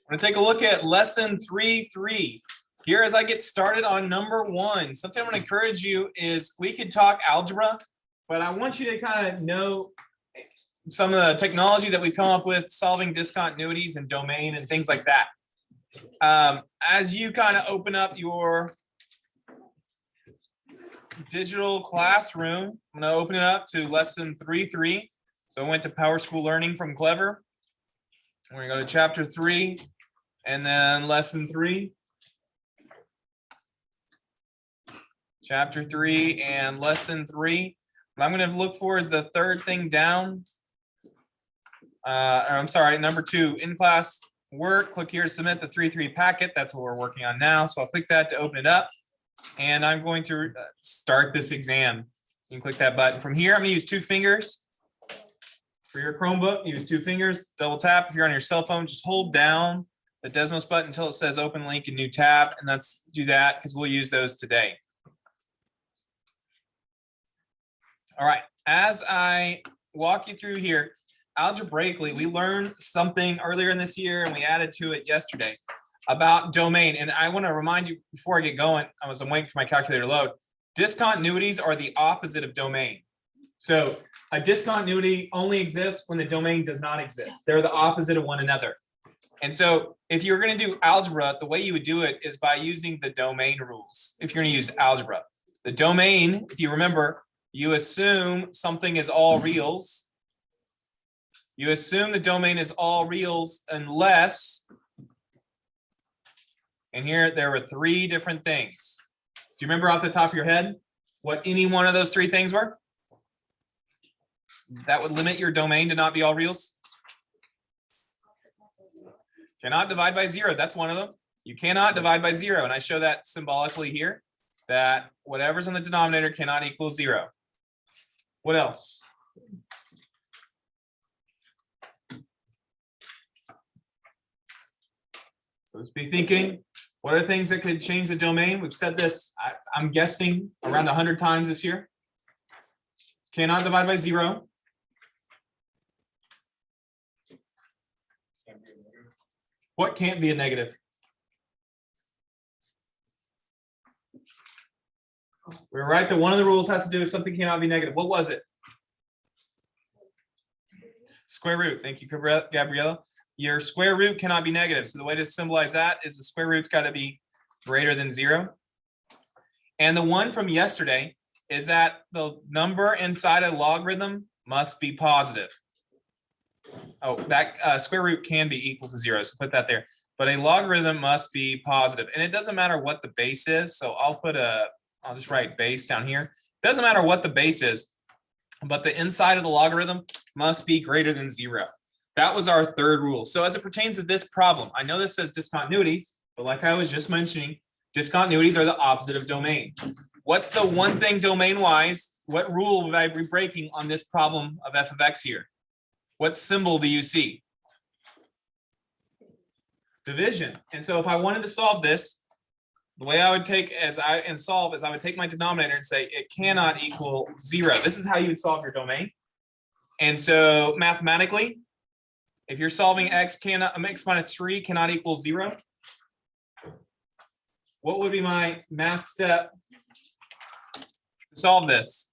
going to take a look at lesson 3.3. Here as I get started on number 1, something I'm going to encourage you is we could talk algebra, but I want you to kind of know some of the technology that we've come up with solving discontinuities and domain and things like that. As you kind of open up your digital classroom, I'm going to open it up to lesson 3.3. So I went to Power School Learning from Clever. We're going to go to chapter 3 and then lesson 3. Chapter 3 and lesson 3. What I'm going to look for is the third thing down. I'm sorry, number 2, in class work. Click here to submit the 3.3 packet. That's what we're working on now. So I'll click that to open it up. And I'm going to start this exam. You can click that button. From here, I'm going to use 2 fingers. For your Chromebook, use 2 fingers, double tap. If you're on your cell phone, just hold down the Desmos button until it says open link and new tab. And let's do that because we'll use those today. All right, as I walk you through here, algebraically, we learned something earlier in this year and we added to it yesterday about domain. And I want to remind you before I get going, I'm waiting for my calculator to load. Discontinuities are the opposite of domain. So a discontinuity only exists when the domain does not exist. They're the opposite of one another. And so if you're going to do algebra, the way you would do it is by using the domain rules. If you're going to use algebra, the domain, if you remember, you assume something is all reals. You assume the domain is all reals unless, and here there were 3 different things. Do you remember off the top of your head what any one of those 3 things were? That would limit your domain to not be all reals. Cannot divide by 0. That's one of them. You cannot divide by 0. And I show that symbolically here, that whatever's in the denominator cannot equal 0. What else? So let's be thinking, what are things that could change the domain? We've said this, I'm guessing, around 100 times this year. Cannot divide by 0. What can't be a negative? We're right that one of the rules has to do with something cannot be negative. What was it? Square root. Thank you, Gabriella. Your square root cannot be negative. So the way to symbolize that is the square root's got to be greater than 0. And the one from yesterday is that the number inside a logarithm must be positive. Oh, that square root can be equal to 0, so put that there. But a logarithm must be positive, and it doesn't matter what the base is. So I'll just write base down here. Doesn't matter what the base is, but the inside of the logarithm must be greater than 0. That was our third rule. So as it pertains to this problem, I know this says discontinuities, but like I was just mentioning, discontinuities are the opposite of domain. What's the one thing domain-wise? What rule would I be breaking on this problem of f of x here? What symbol do you see? Division. And so if I wanted to solve this, the way I would take solve is I would take my denominator and say it cannot equal 0. This is how you would solve your domain. And so mathematically, if you're solving x minus 3 cannot equal 0, what would be my math step to solve this?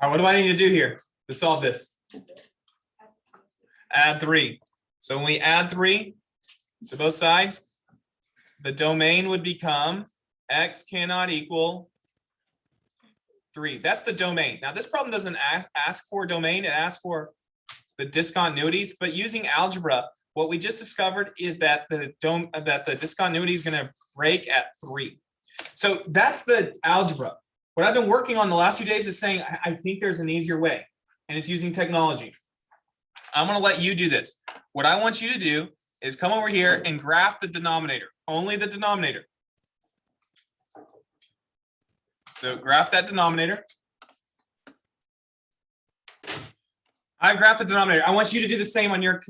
All right, what do I need to do here to solve this? Add 3. So when we add 3 to both sides, the domain would become x cannot equal 3. That's the domain. Now this problem doesn't ask for domain, it asks for the discontinuities, but using algebra, what we just discovered is that the discontinuity is going to break at 3. So that's the algebra. What I've been working on the last few days is saying, I think there's an easier way, and it's using technology. I'm going to let you do this. What I want you to do is come over here and graph the denominator, only the denominator. So graph that denominator. I graphed the denominator. I want you to do the same on your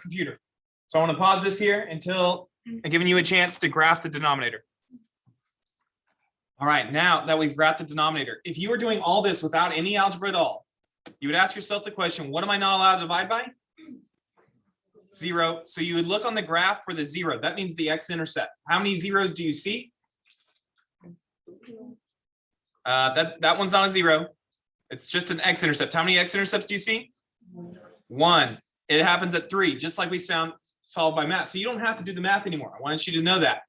computer. So I want to pause this here until I'm giving you a chance to graph the denominator. All right, now that we've graphed the denominator, if you were doing all this without any algebra at all, you would ask yourself the question, what am I not allowed to divide by? 0. So you would look on the graph for the 0. That means the x-intercept. How many zeros do you see? That one's not a 0. It's just an x-intercept. How many x-intercepts do you see? 1. It happens at 3, just like we solved by math. So you don't have to do the math anymore. I wanted you to know that.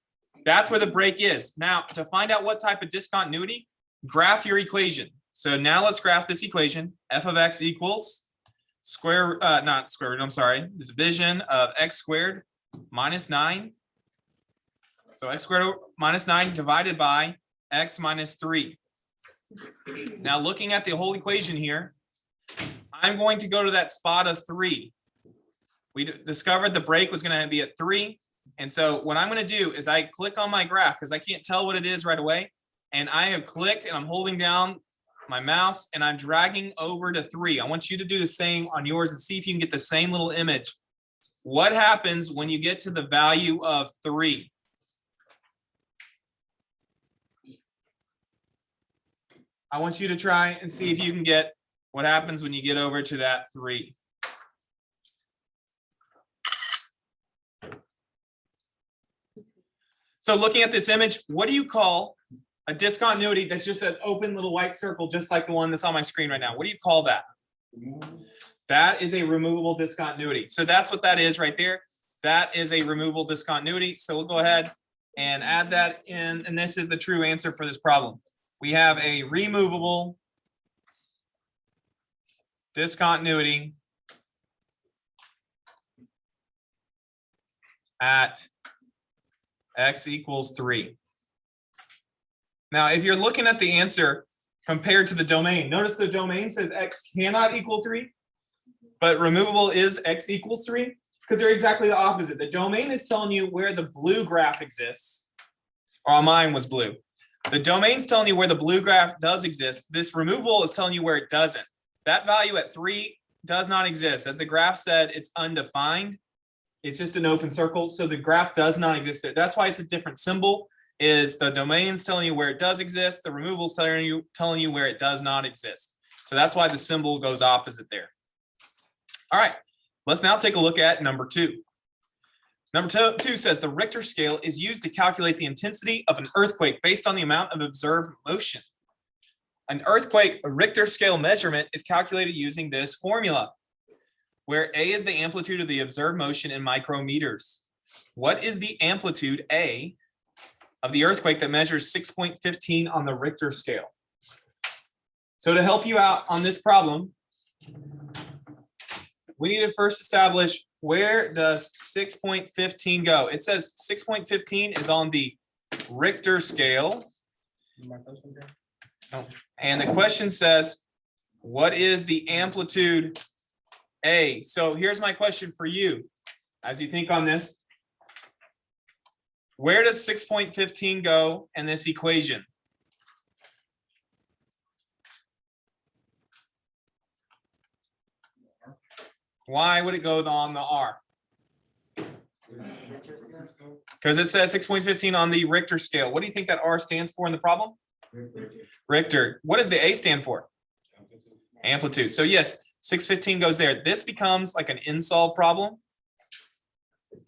That's where the break is. Now, to find out what type of discontinuity, graph your equation. So now let's graph this equation. F of x equals not square root, I'm sorry, the division of x squared minus 9. So x squared minus 9 divided by x minus 3. Now looking at the whole equation here, I'm going to go to that spot of 3. We discovered the break was going to be at 3. And so what I'm going to do is I click on my graph because I can't tell what it is right away. And I have clicked and I'm holding down my mouse and I'm dragging over to 3. I want you to do the same on yours and see if you can get the same little image. What happens when you get to the value of 3? I want you to try and see if you can get what happens when you get over to that 3. So looking at this image, what do you call a discontinuity that's just an open little white circle, just like the one that's on my screen right now? What do you call that? That is a removable discontinuity. So that's what that is right there. That is a removable discontinuity. So we'll go ahead and add that in. And this is the true answer for this problem. We have a removable discontinuity at x equals 3. Now, if you're looking at the answer compared to the domain, notice the domain says x cannot equal 3, but removable is x equals 3, because they're exactly the opposite. The domain is telling you where the blue graph exists, or mine was blue. The domain's telling you where the blue graph does exist. This removable is telling you where it doesn't. That value at 3 does not exist. As the graph said, it's undefined. It's just an open circle, so the graph does not exist there. That's why it's a different symbol. Is the domain's telling you where it does exist, the removal's telling you where it does not exist. So that's why the symbol goes opposite there. All right, let's now take a look at number 2. Number 2 says the Richter scale is used to calculate the intensity of an earthquake based on the amount of observed motion. An earthquake Richter scale measurement is calculated using this formula, where A is the amplitude of the observed motion in micrometers. What is the amplitude A of the earthquake that measures 6.15 on the Richter scale? So to help you out on this problem, we need to first establish, where does 6.15 go? It says 6.15 is on the Richter scale. Oh, and the question says, what is the amplitude A? So here's my question for you as you think on this. Where does 6.15 go in this equation? Why would it go on the R? Because it says 6.15 on the Richter scale. What do you think that R stands for in the problem? Richter. What does the A stand for? Amplitude. So yes, 6.15 goes there. This becomes like an in-solve problem.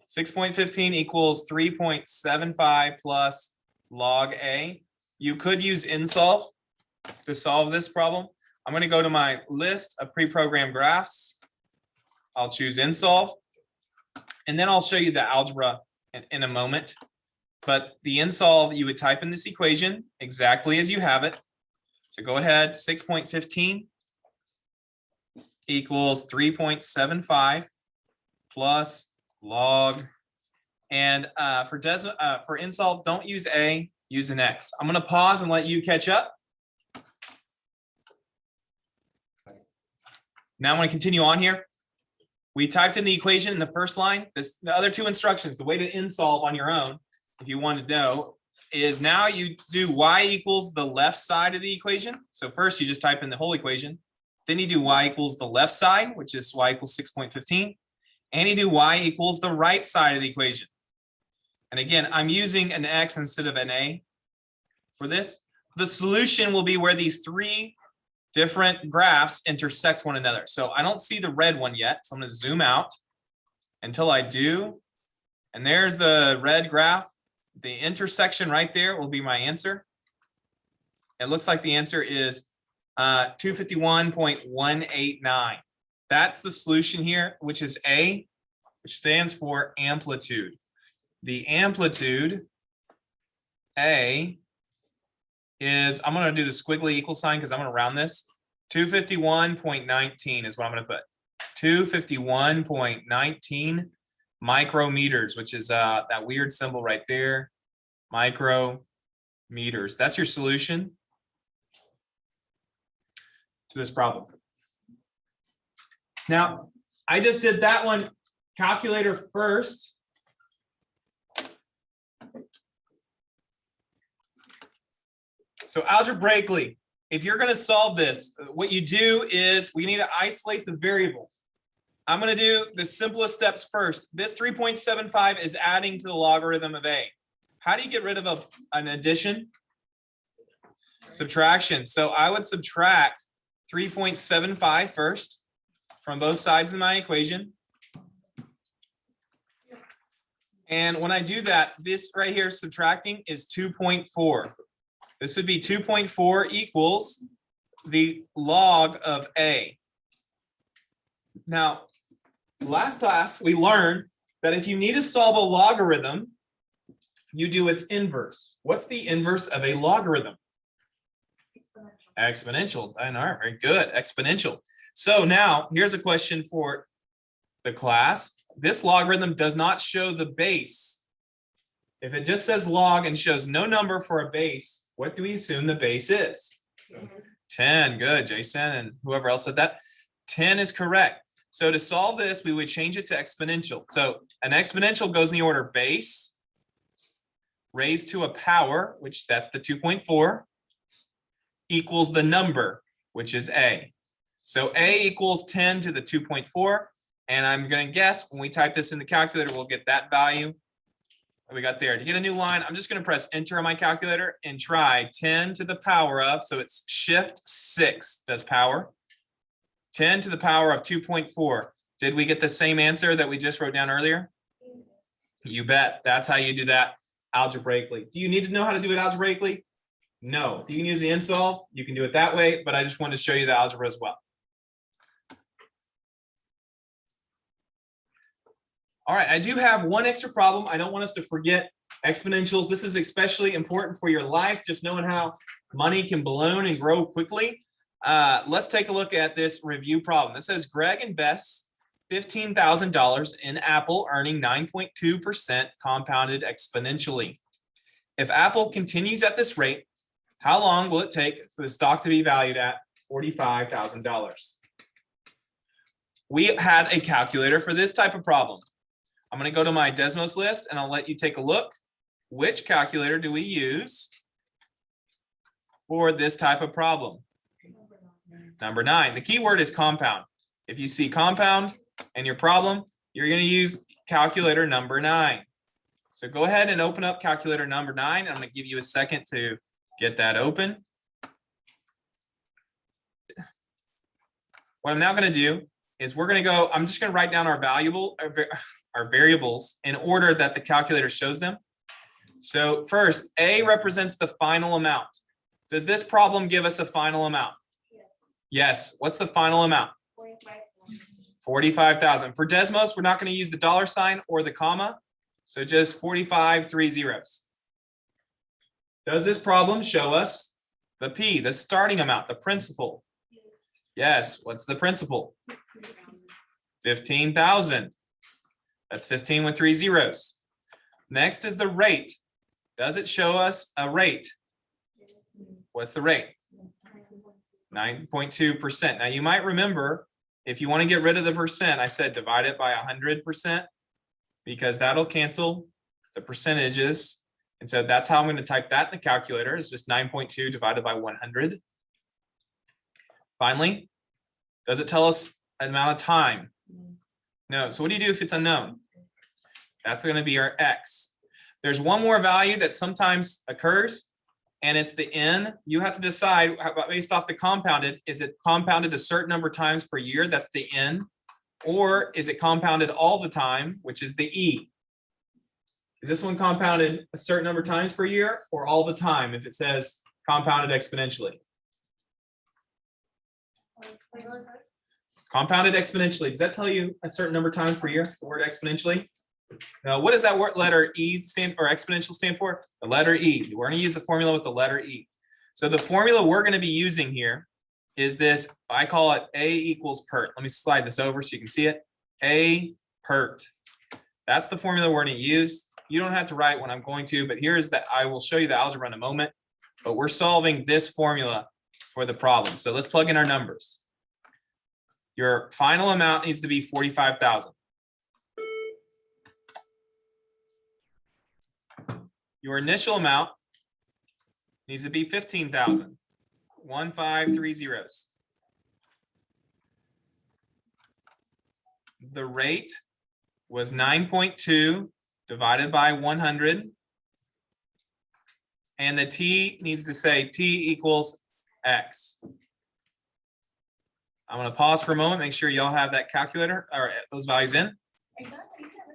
6.15 equals 3.75 plus log A. You could use in-solve to solve this problem. I'm going to go to my list of pre-programmed graphs. I'll choose in-solve, and then I'll show you the algebra in a moment. But the in-solve, you would type in this equation exactly as you have it. So go ahead, 6.15 equals 3.75 plus log. And for in-solve, don't use A, use an X. I'm going to pause and let you catch up. Now I'm going to continue on here. We typed in the equation in the first line. The other 2 instructions, the way to in-solve on your own, if you want to know, is now you do y equals the left side of the equation. So first you just type in the whole equation. Then you do y equals the left side, which is y equals 6.15. And you do y equals the right side of the equation. And again, I'm using an X instead of an A for this. The solution will be where these 3 different graphs intersect one another. So I don't see the red one yet, so I'm going to zoom out. until I do. And there's the red graph. The intersection right there will be my answer. It looks like the answer is 251.189. That's the solution here, which is A, which stands for amplitude. The amplitude, A, is, I'm going to do the squiggly equal sign because I'm going to round this. 251.19 is what I'm going to put. 251.19 micrometers, which is that weird symbol right there. Micrometers. That's your solution to this problem. Now, I just did that one calculator first. So algebraically, if you're going to solve this, what you do is we need to isolate the variable. I'm going to do the simplest steps first. This 3.75 is adding to the logarithm of A. How do you get rid of an addition? Subtraction. So I would subtract 3.75 first from both sides of my equation. And when I do that, this right here subtracting is 2.4. This would be 2.4 equals the log of A. Now, last class, we learned that if you need to solve a logarithm, you do its inverse. What's the inverse of a logarithm? Exponential. I know, very good. Exponential. So now, here's a question for the class. This logarithm does not show the base. If it just says log and shows no number for a base, what do we assume the base is? 10. Good, Jason, and whoever else said that. 10 is correct. So to solve this, we would change it to exponential. So an exponential goes in the order base raised to a power, which that's the 2.4, equals the number, which is A. So A equals 10 to the 2.4. And I'm going to guess when we type this in the calculator, we'll get that value that we got there. To get a new line, I'm just going to press enter on my calculator and try 10 to the power of, so it's shift 6 does power. 10 to the power of 2.4. Did we get the same answer that we just wrote down earlier? You bet. That's how you do that algebraically. Do you need to know how to do it algebraically? No. If you can use the insolve, you can do it that way, but I just wanted to show you the algebra as well. All right, I do have one extra problem. I don't want us to forget exponentials. This is especially important for your life, just knowing how money can balloon and grow quickly. Let's take a look at this review problem. This says Greg invests $15,000 in Apple, earning 9.2% compounded exponentially. If Apple continues at this rate, how long will it take for the stock to be valued at $45,000? We had a calculator for this type of problem. I'm going to go to my Desmos list and I'll let you take a look. Which calculator do we use for this type of problem? Number 9. The key word is compound. If you see compound in your problem, you're going to use calculator number 9. So go ahead and open up calculator number 9. I'm going to give you a second to get that open. What I'm now going to do is we're going to go, I'm just going to write down our variables in order that the calculator shows them. So first, A represents the final amount. Does this problem give us a final amount? Yes. What's the final amount? 45,000. For Desmos, we're not going to use the dollar sign or the comma. So just 45 3 zeros. Does this problem show us the P, the starting amount, the principal? Yes. What's the principal? 15,000. That's 15 with 3 zeros. Next is the rate. Does it show us a rate? What's the rate? 9.2%. Now you might remember, if you want to get rid of the percent, I said divide it by 100% because that'll cancel the percentages. And so that's how I'm going to type that in the calculator. It's just 9.2 divided by 100. Finally, does it tell us an amount of time? No. So what do you do if it's unknown? That's going to be our X. There's one more value that sometimes occurs, and it's the N. You have to decide based off the compounded. Is it compounded a certain number of times per year? That's the N. Or is it compounded all the time, which is the E? Is this one compounded a certain number of times per year or all the time if it says compounded exponentially? It's compounded exponentially. Does that tell you a certain number of times per year, the word exponentially? Now, what does that word letter E stand or exponential stand for? The letter E. We're going to use the formula with the letter E. So the formula we're going to be using here is this, I call it A equals PERT. Let me slide this over so you can see it. A PERT. That's the formula we're going to use. You don't have to write what I'm going to, but here's that. I will show you the algebra in a moment, but we're solving this formula for the problem. So let's plug in our numbers. Your final amount needs to be 45,000. Your initial amount needs to be 15,000. 1530. The rate was 9.2 divided by 100. And the T needs to say T equals X. I'm going to pause for a moment, make sure y'all have that calculator or those values in.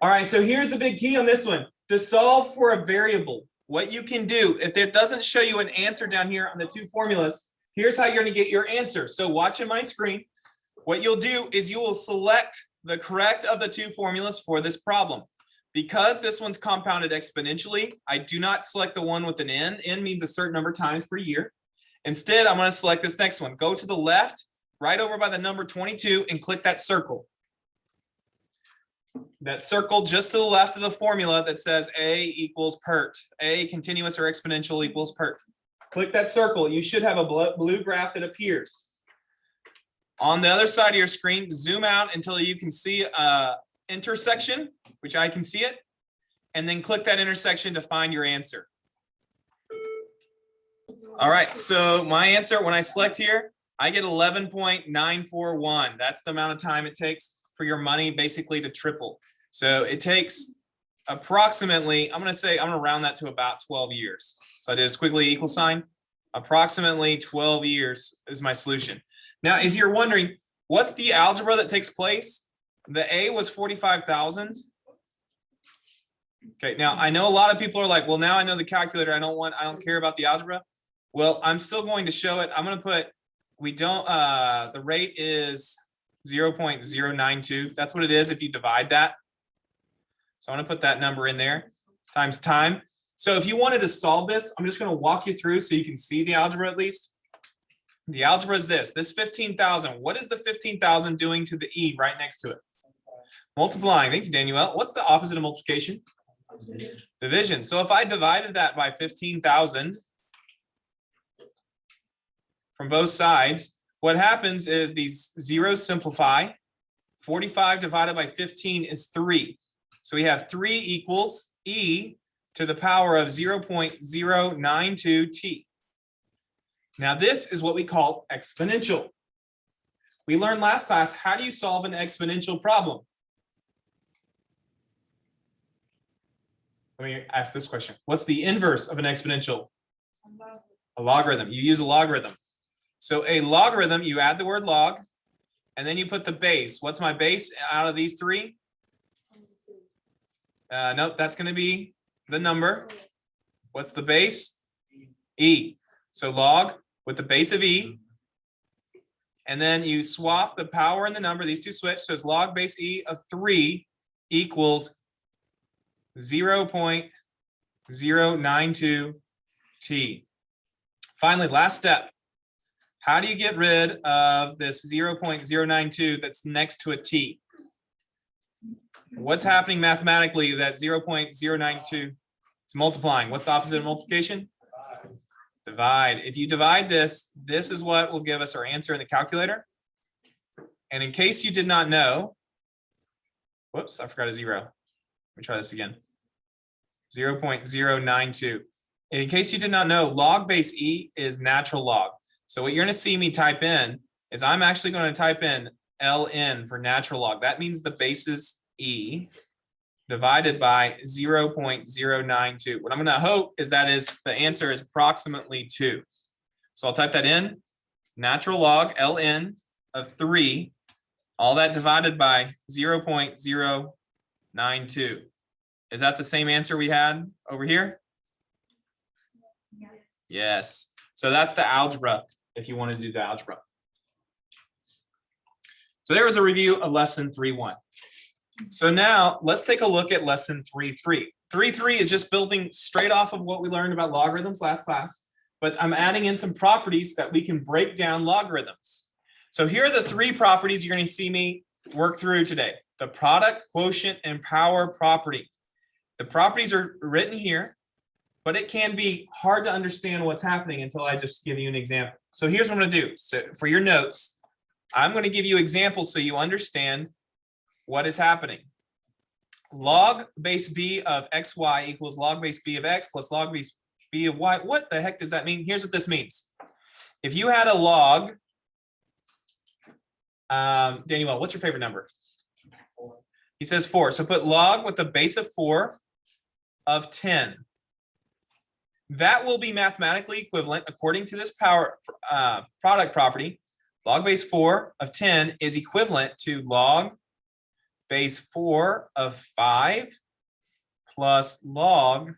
All right, so here's the big key on this one. To solve for a variable, what you can do, if it doesn't show you an answer down here on the two formulas, here's how you're going to get your answer. So watching my screen, what you'll do is you will select the correct of the two formulas for this problem. Because this one's compounded exponentially, I do not select the one with an N. N means a certain number of times per year. Instead, I'm going to select this next one. Go to the left, right over by the number 22, and click that circle. That circle just to the left of the formula that says A equals PERT. A continuous or exponential equals PERT. Click that circle. You should have a blue graph that appears. On the other side of your screen, zoom out until you can see an intersection, which I can see it, and then click that intersection to find your answer. All right, so my answer, when I select here, I get 11.941. That's the amount of time it takes for your money basically to triple. So it takes approximately, I'm going to round that to about 12 years. So I did a squiggly equal sign. Approximately 12 years is my solution. Now, if you're wondering, what's the algebra that takes place? The A was 45,000. Okay, now I know a lot of people are like, well, now I know the calculator. I don't care about the algebra. Well, I'm still going to show it. I'm going to put, the rate is 0.092. That's what it is if you divide that. So I'm going to put that number in there times time. So if you wanted to solve this, I'm just going to walk you through so you can see the algebra at least. The algebra is this 15,000. What is the 15,000 doing to the E right next to it? Multiplying. Thank you, Danielle. What's the opposite of multiplication? Division. So if I divided that by 15,000 from both sides, what happens is these zeros simplify. 45 divided by 15 is 3. So we have 3 equals E to the power of 0.092 t. Now this is what we call exponential. We learned last class, how do you solve an exponential problem? Let me ask this question. What's the inverse of an exponential? A logarithm. You use a logarithm. So a logarithm, you add the word log, and then you put the base. What's my base out of these three? Nope, that's going to be the number. What's the base? E. So log with the base of E. And then you swap the power and the number, these two switch. So it's log base E of 3 equals 0.092 t. Finally, last step. How do you get rid of this 0.092 that's next to a t? What's happening mathematically that 0.092? It's multiplying. What's the opposite of multiplication? Divide. If you divide this, this is what will give us our answer in the calculator. And in case you did not know, whoops, I forgot a 0. Let me try this again. 0.092. In case you did not know, log base E is natural log. So what you're going to see me type in is I'm actually going to type in ln for natural log. That means the base is E divided by 0.092. What I'm going to hope is that the answer is approximately 2. So I'll type that in, natural log ln of 3. All that divided by 0.092. Is that the same answer we had over here? Yes. So that's the algebra if you want to do the algebra. So there was a review of lesson 3.1. So now let's take a look at lesson 3.3. 3.3 is just building straight off of what we learned about logarithms last class, but I'm adding in some properties that we can break down logarithms. So here are the three properties you're going to see me work through today: the product, quotient, and power property. The properties are written here, but it can be hard to understand what's happening until I just give you an example. So here's what I'm going to do. So for your notes, I'm going to give you examples so you understand what is happening. Log base b of xy equals log base b of x plus log base b of y. What the heck does that mean? Here's what this means. If you had a log, Daniel, what's your favorite number? 4. He says 4. So put log with the base of 4 of 10. That will be mathematically equivalent according to this product property. Log base 4 of 10 is equivalent to log base 4 of 5 plus log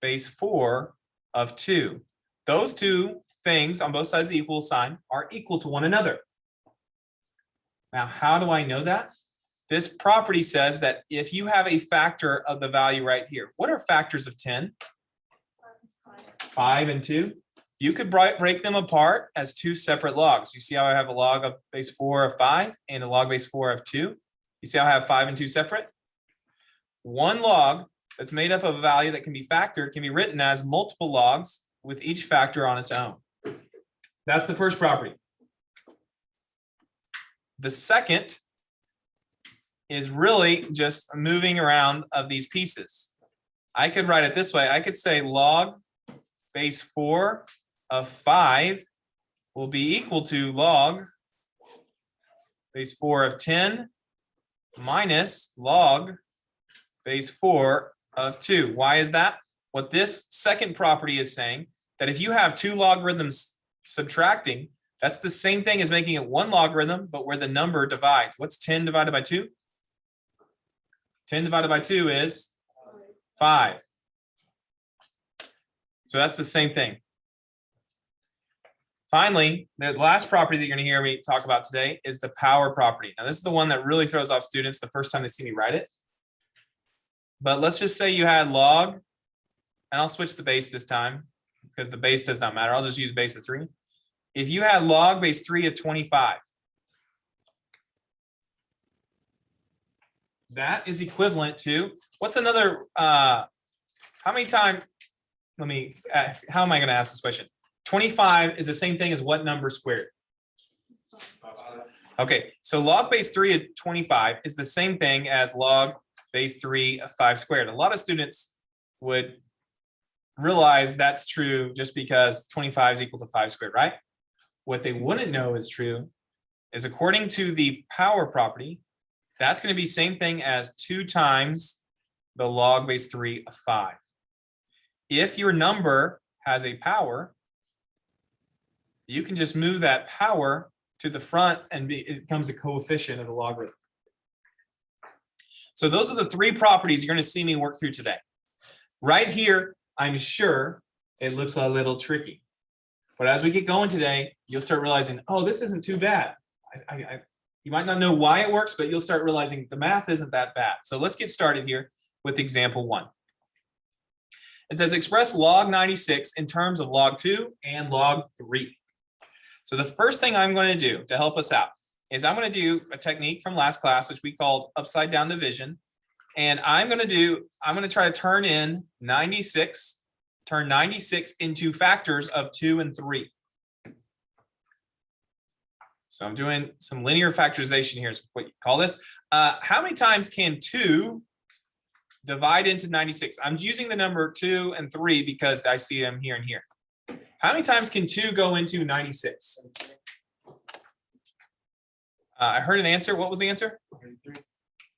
base 4 of 2. Those two things on both sides of the equal sign are equal to one another. Now, how do I know that? This property says that if you have a factor of the value right here, what are factors of 10? 5 and 2. You could break them apart as two separate logs. You see how I have a log of base 4 of 5 and a log base 4 of 2? You see how I have 5 and 2 separate? One log that's made up of a value that can be factored can be written as multiple logs with each factor on its own. That's the first property. The second is really just moving around of these pieces. I could write it this way. I could say log base 4 of 5 will be equal to log base 4 of 10 minus log base 4 of 2. Why is that? What this second property is saying, that if you have two logarithms subtracting, that's the same thing as making it one logarithm, but where the number divides. What's 10 divided by 2? 10 divided by 2 is 5. So that's the same thing. Finally, the last property that you're going to hear me talk about today is the power property. Now, this is the one that really throws off students the first time they see me write it. But let's just say you had log, and I'll switch the base this time because the base does not matter. I'll just use base of 3. If you had log base 3 of 25, that is equivalent to, what's another, how many times, how am I going to ask this question? 25 is the same thing as what number squared? Okay, so log base 3 of 25 is the same thing as log base 3 of 5 squared. A lot of students would realize that's true just because 25 is equal to 5 squared, right? What they wouldn't know is true is according to the power property, that's going to be same thing as 2 times the log base 3 of 5. If your number has a power, you can just move that power to the front and it becomes a coefficient of the logarithm. So those are the three properties you're going to see me work through today. Right here, I'm sure it looks a little tricky. But as we get going today, you'll start realizing, oh, this isn't too bad. You might not know why it works, but you'll start realizing the math isn't that bad. So let's get started here with example 1. It says express log 96 in terms of log 2 and log 3. So the first thing I'm going to do to help us out is I'm going to do a technique from last class, which we called upside down division. And I'm going to try to turn 96 into factors of 2 and 3. So I'm doing some linear factorization here is what you call this. How many times can 2 divide into 96? I'm using the number 2 and 3 because I see them here and here. How many times can 2 go into 96? I heard an answer. What was the answer? 33.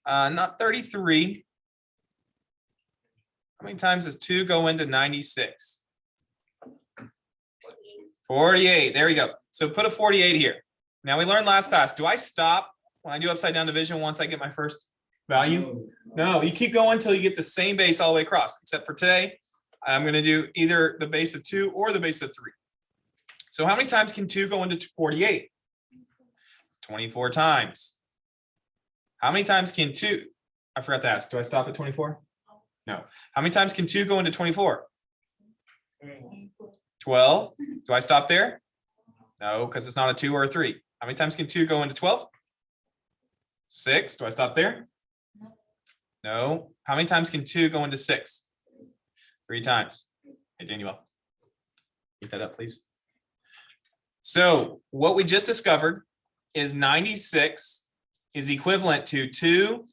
Not 33. How many times does 2 go into 96? 48. There we go. So put a 48 here. Now we learned last class. Do I stop when I do upside down division once I get my first value? No, you keep going until you get the same base all the way across, except for today, I'm going to do either the base of 2 or the base of 3. So how many times can 2 go into 48? 24 times. How many times can 2? I forgot to ask. Do I stop at 24? No. How many times can 2 go into 24? 12. Do I stop there? No, because it's not a 2 or a 3. How many times can 2 go into 12? 6. Do I stop there? No. How many times can 2 go into 6? 3 times. Hey, Daniel, get that up, please. So what we just discovered is 96 is equivalent to 2.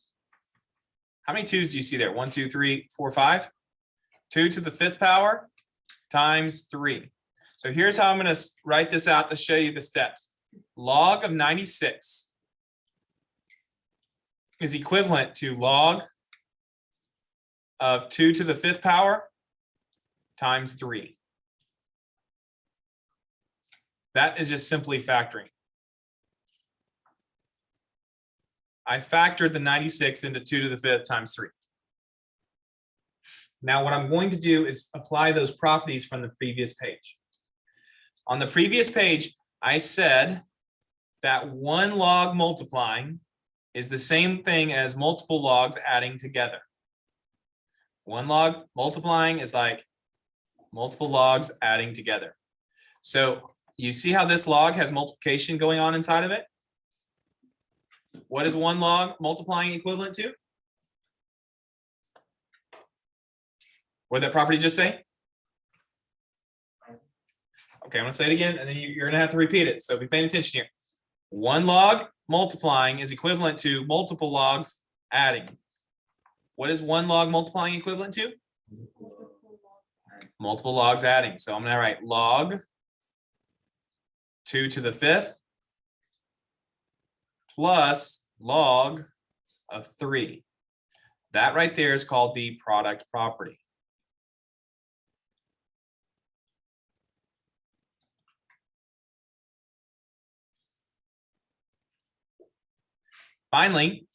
How many 2's do you see there? 1, 2, 3, 4, 5. 2 to the 5th power times 3. So here's how I'm going to write this out to show you the steps. Log of 96 is equivalent to log of 2 to the 5th power times 3. That is just simply factoring. I factored the 96 into 2 to the 5th times 3. Now what I'm going to do is apply those properties from the previous page. On the previous page, I said that one log multiplying is the same thing as multiple logs adding together. One log multiplying is like multiple logs adding together. So you see how this log has multiplication going on inside of it? What is one log multiplying equivalent to? What did that property just say? Okay, I'm going to say it again, and then you're going to have to repeat it. So be paying attention here. One log multiplying is equivalent to multiple logs adding. What is one log multiplying equivalent to? Multiple logs adding. So I'm going to write log 2 to the 5th plus log of 3. That right there is called the product property. Finally,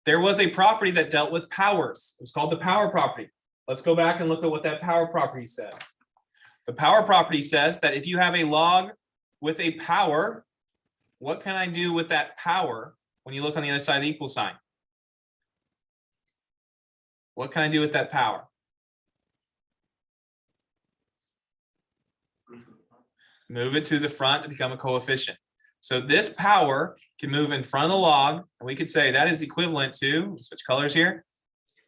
there was a property that dealt with powers. It was called the power property. Let's go back and look at what that power property said. The power property says that if you have a log with a power, what can I do with that power when you look on the other side of the equal sign? What can I do with that power? Move it to the front to become a coefficient. So this power can move in front of the log, and we could say that is equivalent to, switch colors here,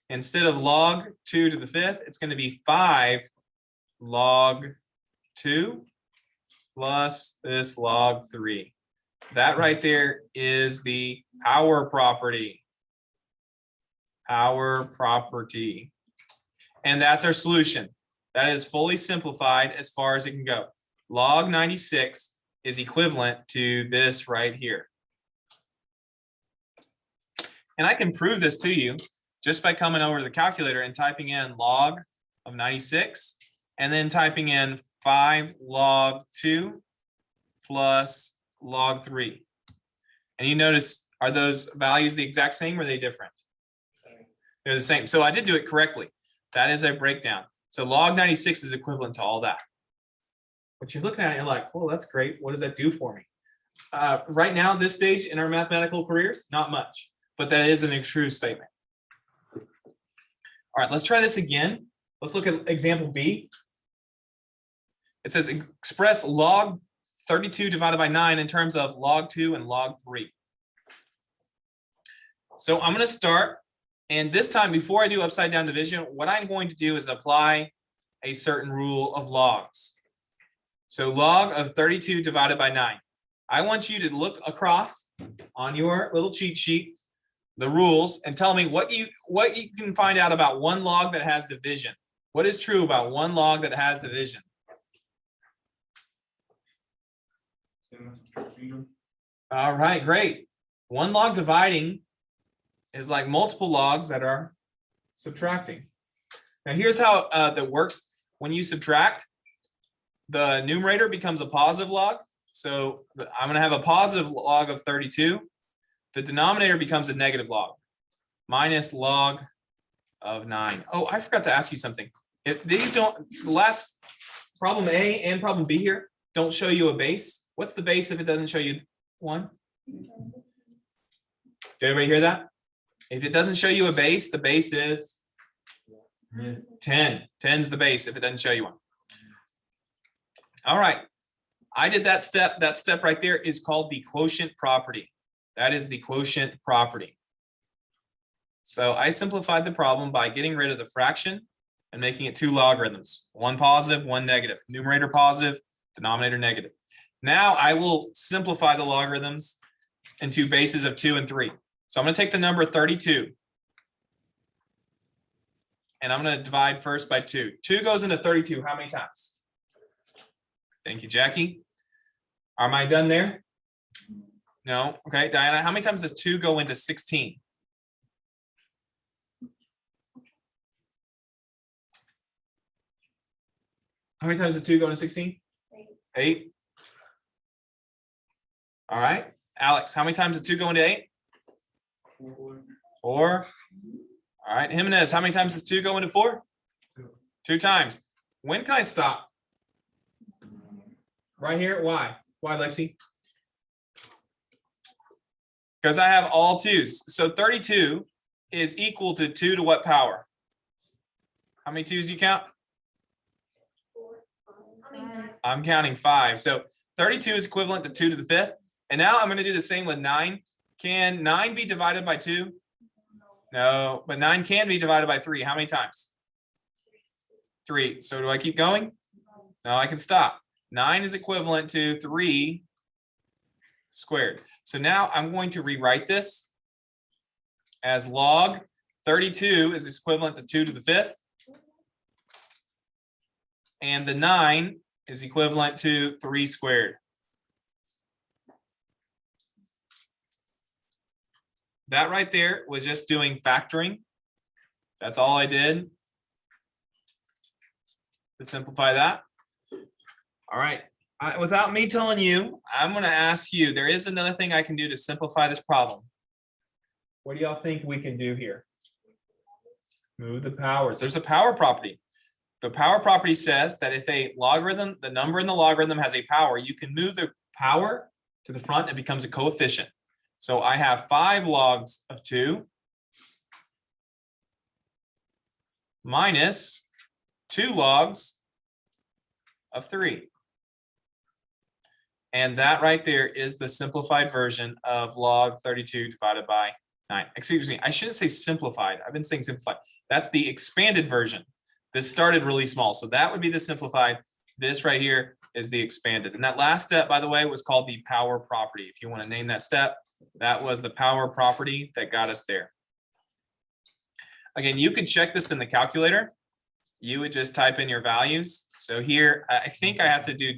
instead of log 2 to the 5th, it's going to be 5 log 2 plus this log 3. That right there is the power property. Power property. And that's our solution. That is fully simplified as far as it can go. Log 96 is equivalent to this right here. And I can prove this to you just by coming over to the calculator and typing in log of 96 and then typing in 5 log 2 plus log 3. And you notice, are those values the exact same or are they different? They're the same. So I did do it correctly. That is a breakdown. So log 96 is equivalent to all that. But you're looking at it, you're like, well, that's great. What does that do for me? Right now, this stage in our mathematical careers, not much, but that is an true statement. All right, let's try this again. Let's look at example B. It says express log 32 divided by 9 in terms of log 2 and log 3. So I'm going to start, and this time before I do upside down division, what I'm going to do is apply a certain rule of logs. So log of 32 divided by 9. I want you to look across on your little cheat sheet, the rules, and tell me what you can find out about one log that has division. What is true about one log that has division? All right, great. One log dividing is like multiple logs that are subtracting. Now here's how that works. When you subtract, the numerator becomes a positive log. So I'm going to have a positive log of 32. the denominator becomes a negative log, minus log of 9. Oh, I forgot to ask you something. If these don't, the last problem A and problem B here don't show you a base. What's the base if it doesn't show you 1? Did everybody hear that? If it doesn't show you a base, the base is 10. 10's the base if it doesn't show you one. All right. I did that step. That step right there is called the quotient property. That is the quotient property. So I simplified the problem by getting rid of the fraction and making it 2 logarithms, one positive, one negative, numerator positive, denominator negative. Now I will simplify the logarithms into bases of 2 and 3. So I'm going to take the number 32 and I'm going to divide first by 2. 2 goes into 32 how many times? Thank you, Jackie. Am I done there? No. Okay, Diana, how many times does 2 go into 16? How many times does 2 go into 16? 8. All right. Alex, how many times does 2 go into 8? 4. All right. Jimenez, how many times does 2 go into 4? 2 times. When can I stop? Right here. Why? Why, Lexi? Because I have all 2's. So 32 is equal to 2 to what power? How many 2's do you count? I'm counting 5. So 32 is equivalent to 2 to the 5th. And now I'm going to do the same with 9. Can 9 be divided by 2? No, but 9 can be divided by 3. How many times? 3. So do I keep going? No, I can stop. 9 is equivalent to 3 squared. So now I'm going to rewrite this as log 32 is equivalent to 2 to the 5th. And the 9 is equivalent to 3 squared. That right there was just doing factoring. That's all I did to simplify that. All right. Without me telling you, I'm going to ask you, there is another thing I can do to simplify this problem. What do y'all think we can do here? Move the powers. There's a power property. The power property says that if a logarithm, the number in the logarithm has a power, you can move the power to the front, it becomes a coefficient. So I have 5 logs of 2 minus 2 logs of 3. And that right there is the simplified version of log 32 divided by 9. Excuse me, I shouldn't say simplified. I've been saying simplified. That's the expanded version. This started really small. So that would be the simplified. This right here is the expanded. And that last step, by the way, was called the power property. If you want to name that step, that was the power property that got us there. Again, you could check this in the calculator. You would just type in your values. So here, I think I have to do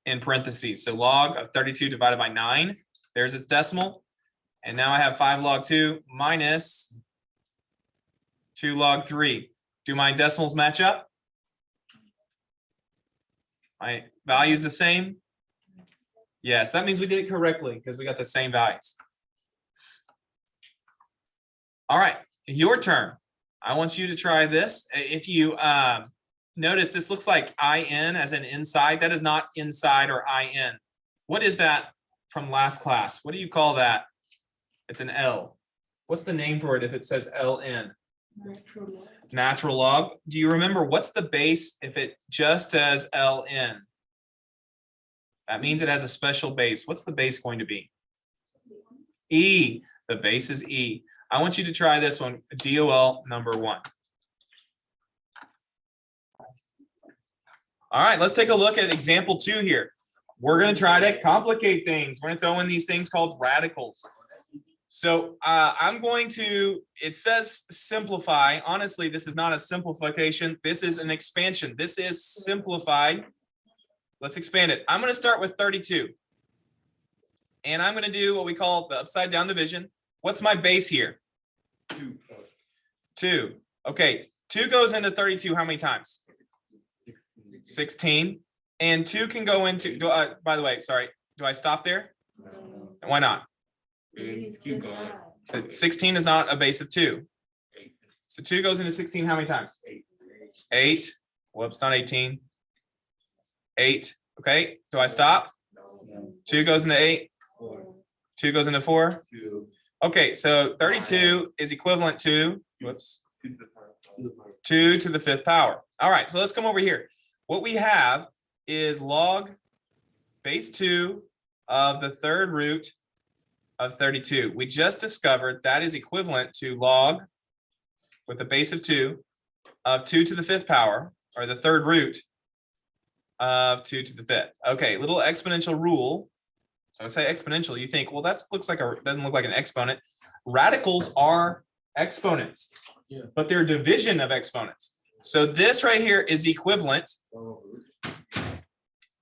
in parentheses. So log of 32 divided by 9, there's its decimal. And now I have 5 log 2 minus 2 log 3. Do my decimals match up? My value is the same? Yes, that means we did it correctly because we got the same values. All right, your turn. I want you to try this. If you notice, this looks like IN as an inside. That is not inside or IN. What is that from last class? What do you call that? It's an L. What's the name for it if it says LN? Natural log. Natural log. Do you remember what's the base if it just says LN? That means it has a special base. What's the base going to be? E. The base is E. I want you to try this one, DOL number 1. All right, let's take a look at example 2 here. We're going to try to complicate things. We're going to throw in these things called radicals. So I'm going to, it says simplify. Honestly, this is not a simplification. This is an expansion. This is simplified. Let's expand it. I'm going to start with 32. And I'm going to do what we call the upside down division. What's my base here? 2. Okay, 2 goes into 32 how many times? 16. And 2 can go into, by the way, sorry, do I stop there? Why not? 16 is not a base of 2. So 2 goes into 16 how many times? 8. Whoops, not 18. 8. Okay, do I stop? 2 goes into 8. 2 goes into 4. Okay, so 32 is equivalent to, whoops, 2 to the 5th power. All right, so let's come over here. What we have is log base 2 of the 3rd root of 32. We just discovered that is equivalent to log with a base of 2 of 2 to the 5th power, or the 3rd root of 2 to the 5th. Okay, little exponential rule. So I say exponential, you think, well, that looks like doesn't look like an exponent. Radicals are exponents, but they're division of exponents. So this right here is equivalent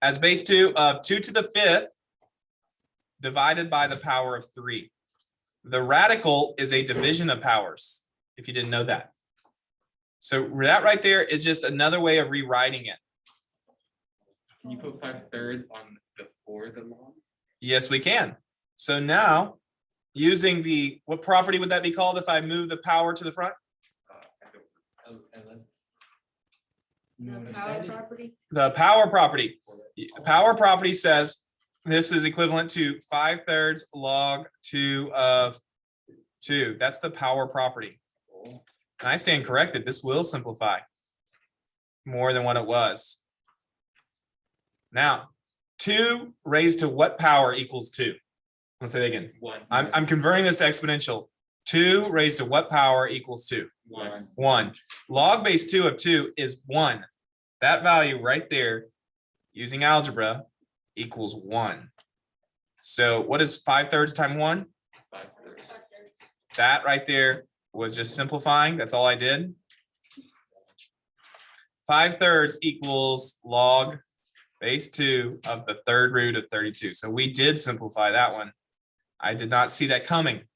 as base 2 of 2 to the 5th divided by the power of 3. The radical is a division of powers, if you didn't know that. So that right there is just another way of rewriting it. Can you put 5/3 on the 4th log? Yes, we can. So now, using what property would that be called if I move the power to the front? The power property. The power property. The power property says this is equivalent to 5/3 log 2 of 2. That's the power property. And I stand corrected. This will simplify more than what it was. Now, 2 raised to what power equals 2? I'm gonna say that again. 1. I'm converting this to exponential. 2 raised to what power equals 2? 1. 1. Log base 2 of 2 is 1. That value right there, using algebra, equals 1. So what is 5/3 times 1? 5/3. That right there was just simplifying. That's all I did. 5/3 equals log base 2 of the 3rd root of 32. So we did simplify that one. I did not see that coming.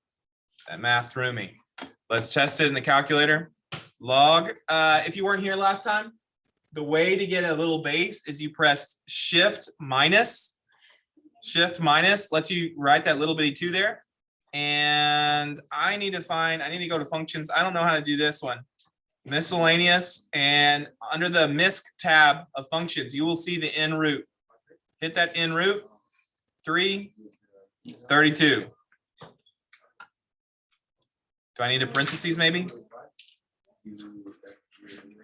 That math threw me. Let's test it in the calculator. Log, if you weren't here last time, the way to get a little base is you press shift minus. Shift minus lets you write that little bitty 2 there. And I need to go to functions. I don't know how to do this one. Miscellaneous, and under the MISC tab of functions, you will see the in root. Hit that in root, 332. Do I need a parentheses maybe?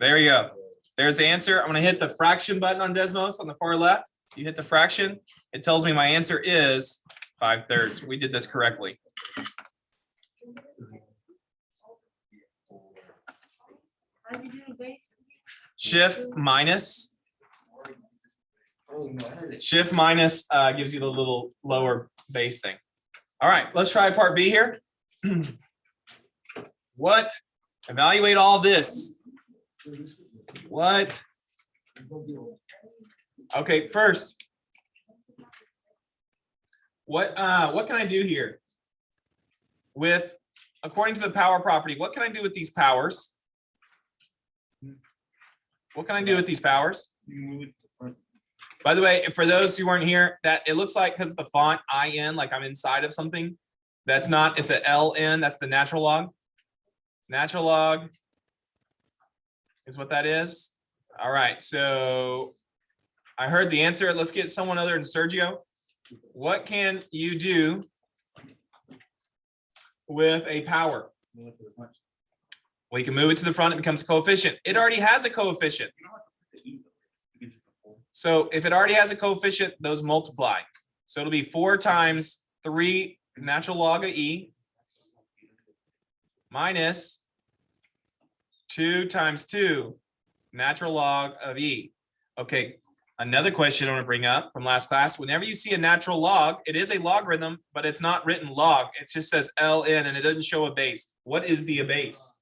There you go. There's the answer. I'm going to hit the fraction button on Desmos on the far left. You hit the fraction. It tells me my answer is 5/3. We did this correctly. How'd you do the base? Shift minus. Shift minus gives you the little lower base thing. All right, let's try part B here. What? Evaluate all this. What? Okay, first, what can I do here? According to the power property, what can I do with these powers? What can I do with these powers? By the way, for those who weren't here, that it looks like because of the font IN, like I'm inside of something. That's not, it's a LN, that's the natural log. Natural log is what that is. All right, so I heard the answer. Let's get someone other than Sergio. What can you do with a power? Well, you can move it to the front, it becomes a coefficient. It already has a coefficient. So if it already has a coefficient, those multiply. So it'll be 4 times 3 natural log of E minus 2 times 2 natural log of E. Okay, another question I want to bring up from last class. Whenever you see a natural log, it is a logarithm, but it's not written log. It just says LN and it doesn't show a base. What is the base?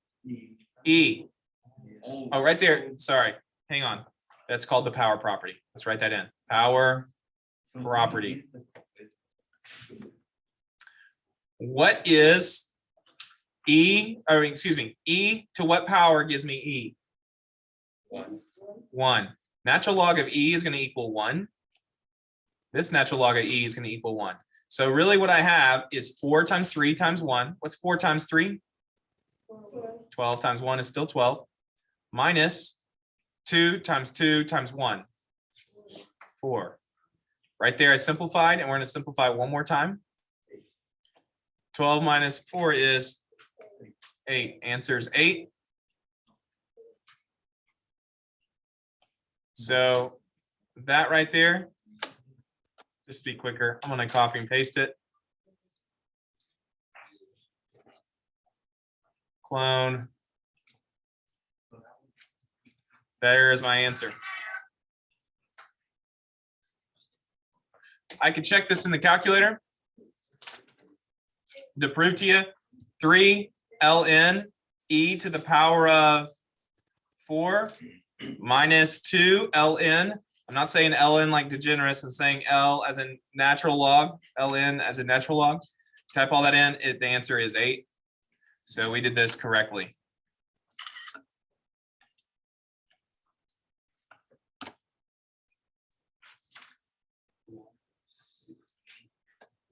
E. Oh, right there. Sorry. Hang on. That's called the power property. Let's write that in. Power property. What is E, or excuse me, E to what power gives me E? 1. Natural log of E is going to equal 1. This natural log of E is going to equal 1. So really what I have is 4 times 3 times 1. What's 4 times 3? 12 times 1 is still 12. Minus 2 times 2 times 1. 4. Right there I simplified, and we're going to simplify one more time. 12 minus 4 is 8. Answer is 8. So that right there, just to be quicker, I'm going to copy and paste it. Clone. There is my answer. I could check this in the calculator to prove to you. 3 ln e to the power of 4 minus 2 ln. I'm not saying ln like degenerates. I'm saying L as in natural log, ln as in natural log. Type all that in, the answer is 8. So we did this correctly.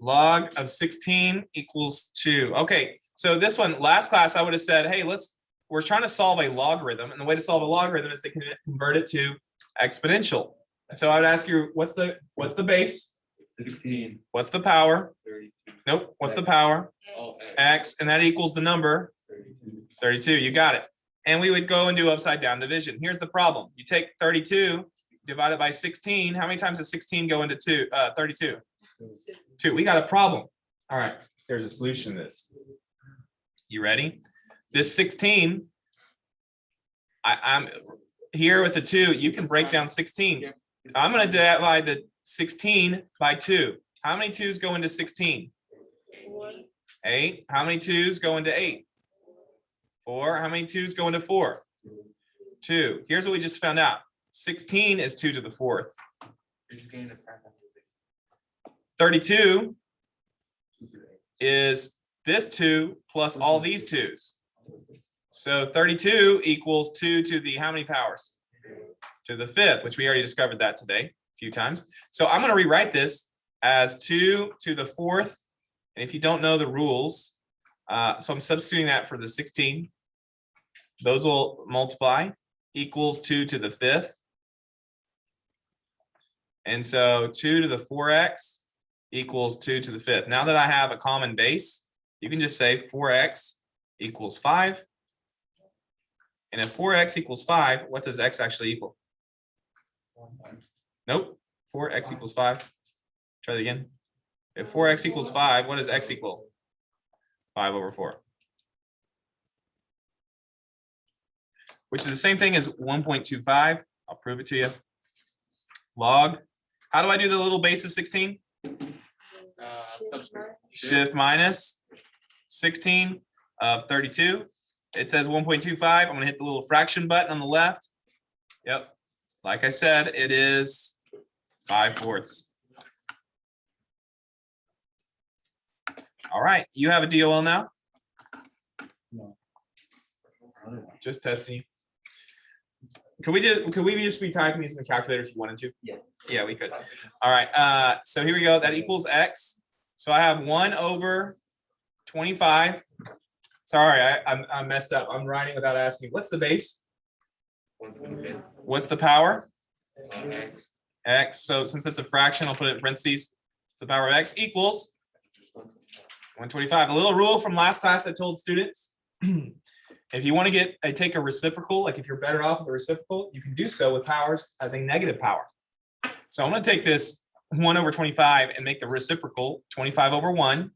Log of 16 equals 2. Okay, so this one, last class, I would have said, hey, we're trying to solve a logarithm, and the way to solve a logarithm is to convert it to exponential. And so I would ask you, what's the base? 16. What's the power? 32. Nope. What's the power? Oh, X, and that equals the number 32. You got it. And we would go and do upside down division. Here's the problem. You take 32 divided by 16. How many times does 16 go into 32? 2. We got a problem. All right, there's a solution to this. You ready? This 16, I'm here with the 2. You can break down 16. I'm going to divide the 16 by 2. How many 2s go into 16? 8. How many 2s go into 8? 4. How many 2s go into 4? 2. Here's what we just found out. 16 is 2 to the 4th. 32 is this 2 plus all these 2s. So 32 equals 2 to the how many powers? To the 5th, which we already discovered that today a few times. So I'm going to rewrite this as 2 to the 4th. And if you don't know the rules, so I'm substituting that for the 16. Those will multiply, equals 2 to the 5th. And so 2 to the 4x equals 2 to the 5th. Now that I have a common base, you can just say 4x equals 5. And if 4x equals 5, what does x actually equal? Nope. 4x equals 5. Try that again. If 4x equals 5, what does x equal? 5 over 4. Which is the same thing as 1.25. I'll prove it to you. Log. How do I do the little base of 16? Shift minus 16 of 32. It says 1.25. I'm going to hit the little fraction button on the left. Yep. Like I said, it is 5/4. All right. You have a DOL now? No. Just testing you. Could we just be typing these in the calculator if you wanted to? Yeah. Yeah, we could. All right. So here we go. That equals x. So I have 1 over 25. Sorry, I messed up. I'm writing without asking. What's the base? What's the power? X. So since it's a fraction, I'll put it in parentheses. The power of x equals 125. A little rule from last class I told students. If you want to take a reciprocal, like if you're better off with a reciprocal, you can do so with powers as a negative power. So I'm going to take this 1 over 25 and make the reciprocal 25 over 1,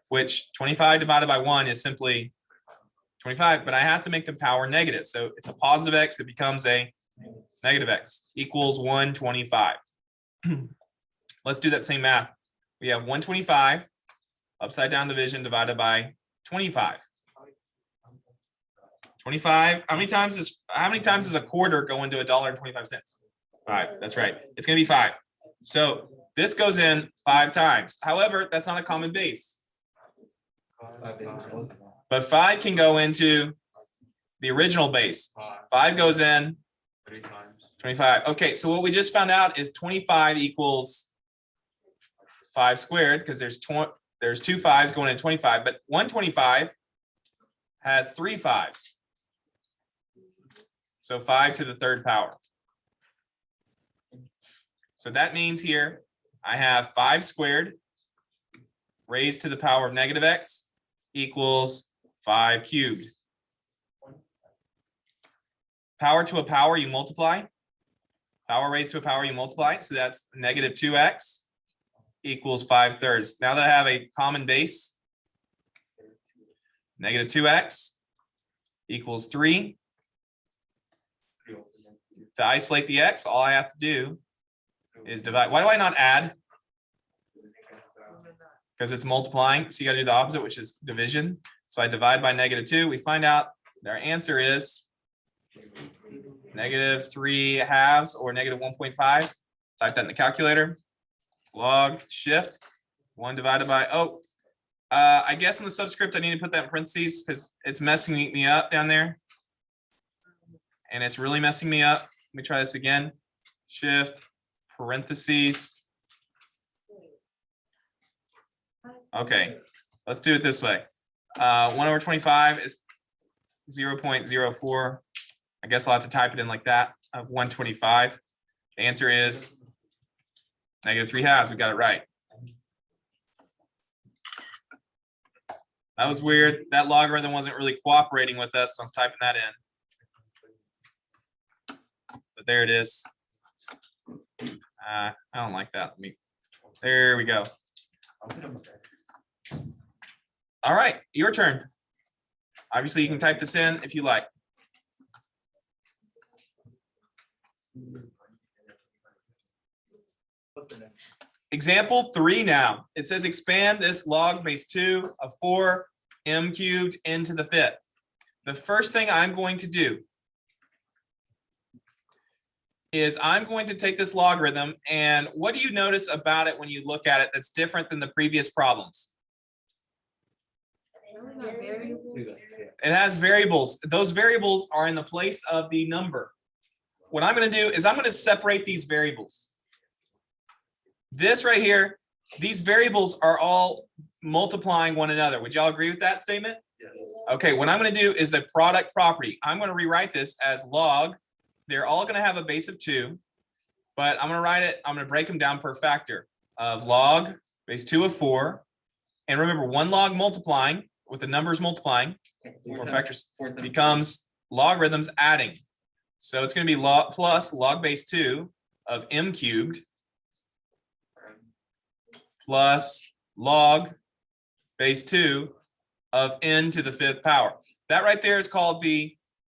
which 25 divided by 1 is simply 25, but I have to make the power negative. So it's a positive x, it becomes a negative x, equals 125. Let's do that same math. We have 125 upside down division divided by 25. 25. How many times does a quarter go into $1.25? 5. That's right. It's going to be 5. So this goes in 5 times. However, that's not a common base. But 5 can go into the original base. 5 goes in 3 times. 25. Okay, so what we just found out is 25 equals 5 squared, because there's two 5s going in 25, but 125 has 3 5s. So 5 to the 3rd power. So that means here I have 5 squared raised to the power of negative x equals 5 cubed. Power to a power, you multiply. Power raised to a power, you multiply. So that's negative 2x equals 5/3. Now that I have a common base, negative 2x equals 3. To isolate the x, all I have to do is divide. Why do I not add? Because it's multiplying. So you got to do the opposite, which is division. So I divide by negative 2. We find out our answer is negative 3/2 or negative 1.5. Type that in the calculator. Log shift 1 divided by, I guess in the subscript I need to put that in parentheses because it's messing me up down there. And it's really messing me up. Let me try this again. Shift parentheses. Okay, let's do it this way. 1/25 is 0.04. I guess I'll have to type it in like that of 125. The answer is negative 3/2. We got it right. That was weird. That logarithm wasn't really cooperating with us. So I was typing that in. But there it is. I don't like that. There we go. All right, your turn. Obviously, you can type this in if you like. Example 3 now. It says expand this log base 2 of 4 m cubed into the 5th. The first thing I'm going to do is I'm going to take this logarithm, and what do you notice about it when you look at it that's different than the previous problems? It has variables. Those variables are in the place of the number. What I'm going to do is I'm going to separate these variables. This right here, these variables are all multiplying one another. Would y'all agree with that statement? Yes. Okay, what I'm going to do is a product property. I'm going to rewrite this as log. They're all going to have a base of 2, but I'm going to write it, I'm going to break them down per factor of log base 2 of 4. And remember, one log multiplying with the numbers multiplying, or factors, becomes logarithms adding. So it's going to be log plus log base 2 of m cubed plus log base 2 of n to the 5th power. That right there is called the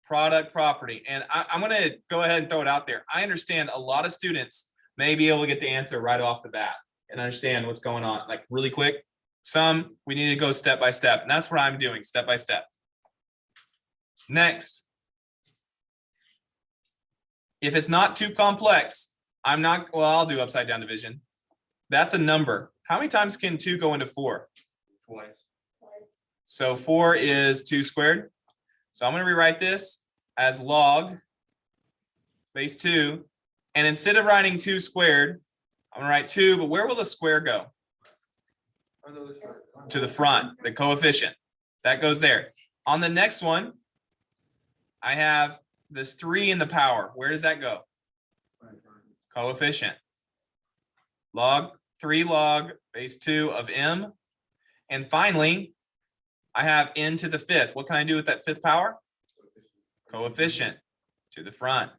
product property. And I'm going to go ahead and throw it out there. I understand a lot of students may be able to get the answer right off the bat and understand what's going on, like really quick. Some, we need to go step by step. And that's what I'm doing, step by step. Next. If it's not too complex, I'll do upside down division. That's a number. How many times can 2 go into 4? Twice. So 4 is 2 squared. So I'm going to rewrite this as log base 2. And instead of writing 2 squared, I'm going to write 2, but where will the square go? To the front, the coefficient. That goes there. On the next one, I have this 3 in the power. Where does that go? Coefficient. Log 3 log base 2 of m. And finally, I have n to the 5th. What can I do with that 5th power? Coefficient to the front.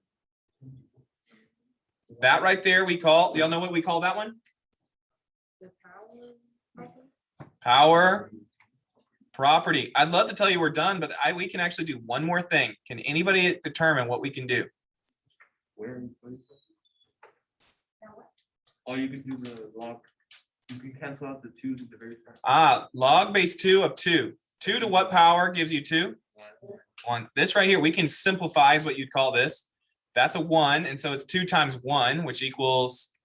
That right there we call, y'all know what we call that one? Power property. I'd love to tell you we're done, but we can actually do one more thing. Can anybody determine what we can do? Where? Oh, you can do the log. You can cancel out the 2s at the very front. Log base 2 of 2. 2 to what power gives you 2? 1. This right here, we can simplify is what you'd call this. That's a 1, and so it's 2 times 1, which equals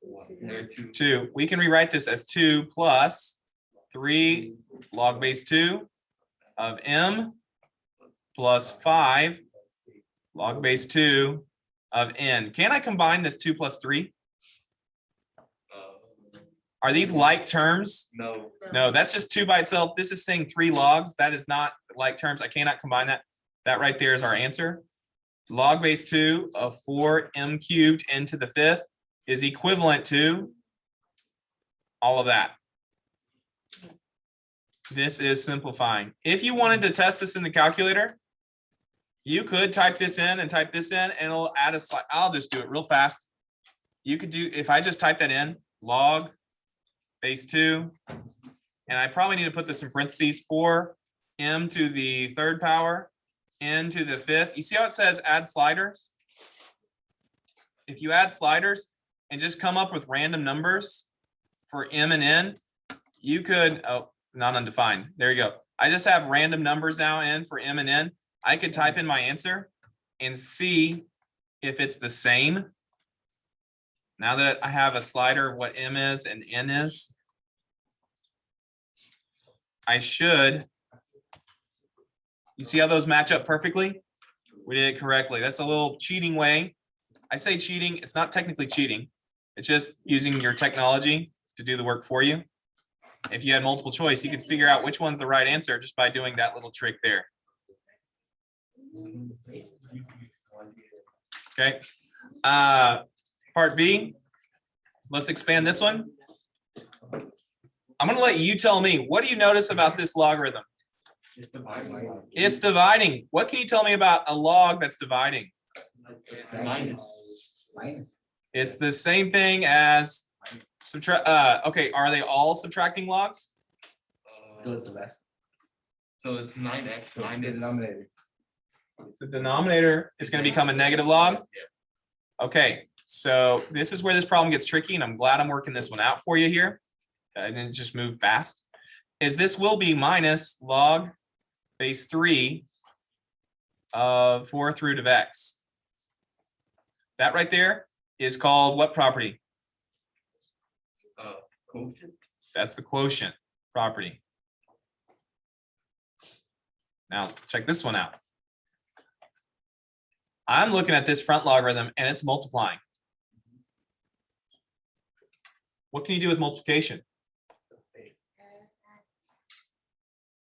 2. We can rewrite this as 2 plus 3 log base 2 of m plus 5 log base 2 of n. Can I combine this 2 plus 3? Are these like terms? No. No, that's just 2 by itself. This is saying 3 logs. That is not like terms. I cannot combine that. That right there is our answer. Log base 2 of 4m cubed n to the 5th is equivalent to all of that. This is simplifying. If you wanted to test this in the calculator, you could type this in and type this in, and it'll add a slide. I'll just do it real fast. You could do, if I just type that in, log base 2, and I probably need to put this in parentheses, 4m to the 3rd power, n to the 5th. You see how it says add sliders? If you add sliders and just come up with random numbers for m and n, you could, oh, not undefined. There you go. I just have random numbers now in for m and n. I could type in my answer and see if it's the same. Now that I have a slider of what m is and n is, I should. You see how those match up perfectly? We did it correctly. That's a little cheating way. I say cheating, it's not technically cheating. It's just using your technology to do the work for you. If you had multiple choice, you could figure out which one's the right answer just by doing that little trick there. Okay. Part B, let's expand this one. I'm going to let you tell me, what do you notice about this logarithm? It's dividing. What can you tell me about a log that's dividing? Minus. It's the same thing as subtract. Okay, are they all subtracting logs? So it's 9x. 9 is The denominator is going to become a negative log. Yeah. Okay, so this is where this problem gets tricky, and I'm glad I'm working this one out for you here. I didn't just move fast. Is this will be minus log base 3 of 4th root of x. That right there is called what property? Quotient. That's the quotient property. Now check this one out. I'm looking at this front logarithm and it's multiplying. What can you do with multiplication?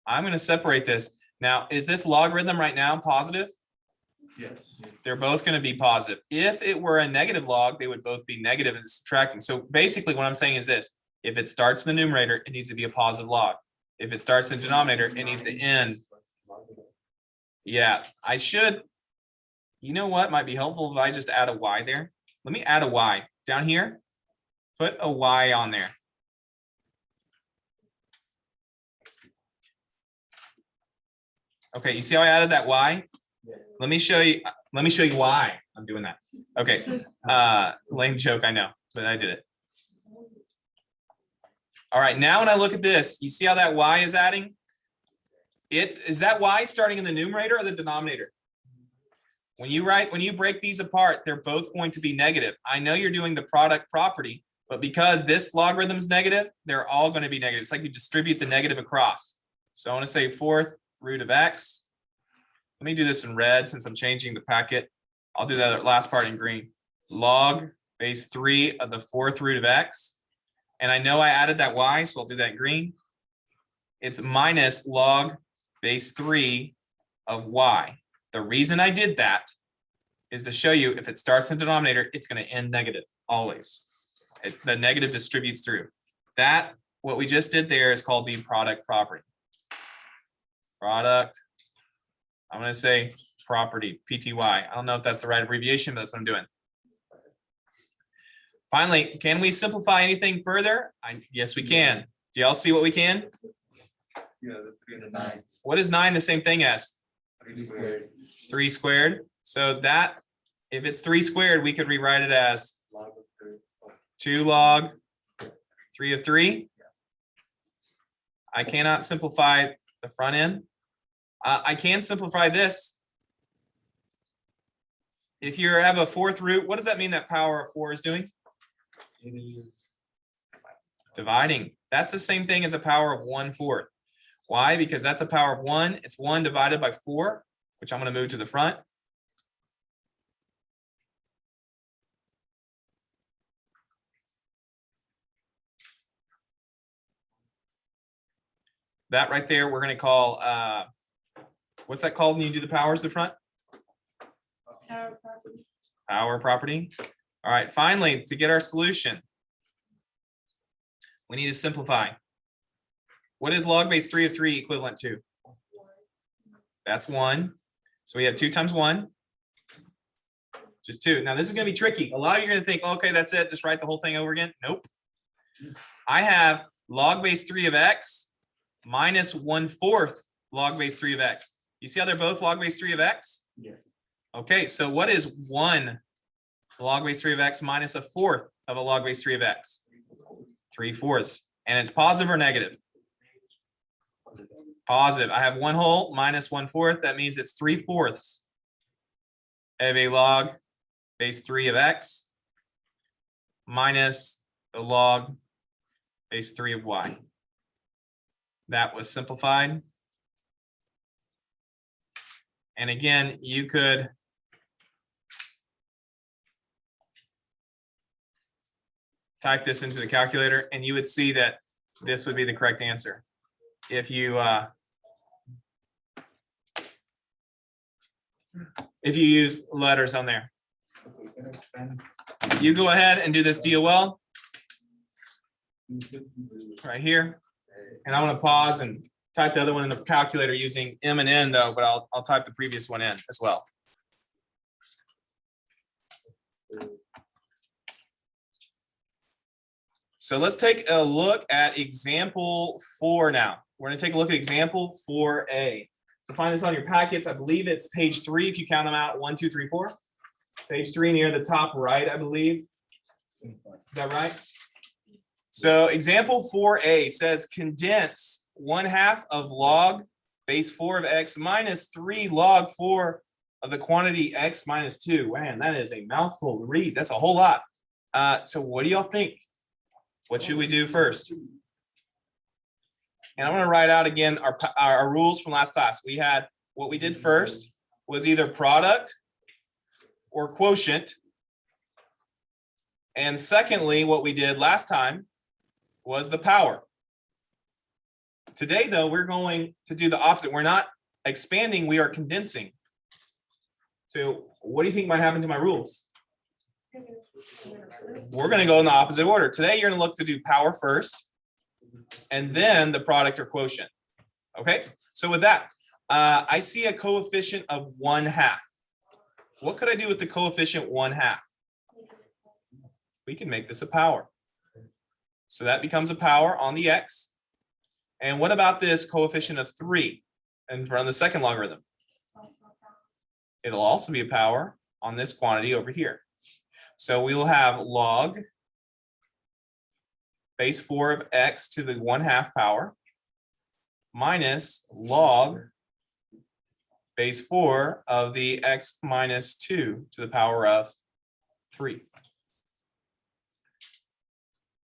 I'm going to separate this. Now, is this logarithm right now positive? Yes. They're both going to be positive. If it were a negative log, they would both be negative and subtracting. So basically what I'm saying is this: if it starts in the numerator, it needs to be a positive log. If it starts in the denominator, it needs to end. Yeah, I should. You know what might be helpful if I just add a y there? Let me add a y down here. Put a y on there. Okay, you see how I added that y? Let me show you why I'm doing that. Okay. Lame joke, I know, but I did it. All right, now when I look at this, you see how that y is adding? Is that y starting in the numerator or the denominator? When you break these apart, they're both going to be negative. I know you're doing the product property, but because this logarithm is negative, they're all going to be negative. It's like you distribute the negative across. So I want to say 4th root of x. Let me do this in red since I'm changing the packet. I'll do that last part in green. Log base 3 of the 4th root of x. And I know I added that y, so I'll do that in green. It's minus log base 3 of y. The reason I did that is to show you if it starts in the denominator, it's going to end negative always. The negative distributes through. That, what we just did there, is called the product property. Product. I'm going to say property, PTY. I don't know if that's the right abbreviation, but that's what I'm doing. Finally, can we simplify anything further? Yes, we can. Do y'all see what we can? Yeah, the 3 and the 9. What is 9 the same thing as? 3 squared. 3 squared. So that, if it's 3 squared, we could rewrite it as Log of 3. 2 log 3 of 3. I cannot simplify the front end. I can simplify this. If you have a 4th root, what does that mean that power of 4 is doing? Dividing. That's the same thing as a power of 1/4. Why? Because that's a power of 1. It's 1 divided by 4, which I'm going to move to the front. That right there, we're gonna call, what's that called when you do the powers to the front? Power property. Power property. All right, finally, to get our solution, we need to simplify. What is log base 3 of 3 equivalent to? That's 1. So we have 2 times 1. Just 2. Now this is going to be tricky. A lot of you are going to think, okay, that's it. Just write the whole thing over again. Nope. I have log base 3 of x minus 1/4 log base 3 of x. You see how they're both log base 3 of x? Yes. Okay, so what is 1 log base 3 of x minus 1/4 of a log base 3 of x? 3/4. And it's positive or negative? Positive. I have 1 whole minus 1/4. That means it's 3/4 of a log base 3 of x minus the log base 3 of y. That was simplified. And again, you could type this into the calculator and you would see that this would be the correct answer. If you use letters on there. You go ahead and do this DOL right here. And I want to pause and type the other one in the calculator using M and N though, but I'll type the previous one in as well. So let's take a look at example 4 now. We're going to take a look at example 4A. So find this on your packets. I believe it's page 3 if you count them out. 1, 2, 3, 4. Page 3 near the top right, I believe. Is that right? So example 4A says condense 1/2 of log base 4 of x minus 3 log 4 of the quantity x minus 2. Man, that is a mouthful to read. That's a whole lot. So what do y'all think? What should we do first? And I'm going to write out again our rules from last class. We had what we did first was either product or quotient. And secondly, what we did last time was the power. Today, though, we're going to do the opposite. We're not expanding, we are condensing. So what do you think might happen to my rules? We're going to go in the opposite order. Today, you're going to look to do power first, and then the product or quotient. Okay, so with that, I see a coefficient of 1/2. What could I do with the coefficient 1/2? We can make this a power. So that becomes a power on the x. And what about this coefficient of 3 and run the second logarithm? It'll also be a power on this quantity over here. So we will have log base 4 of x to the 1/2 power minus log base 4 of the x minus 2 to the power of 3.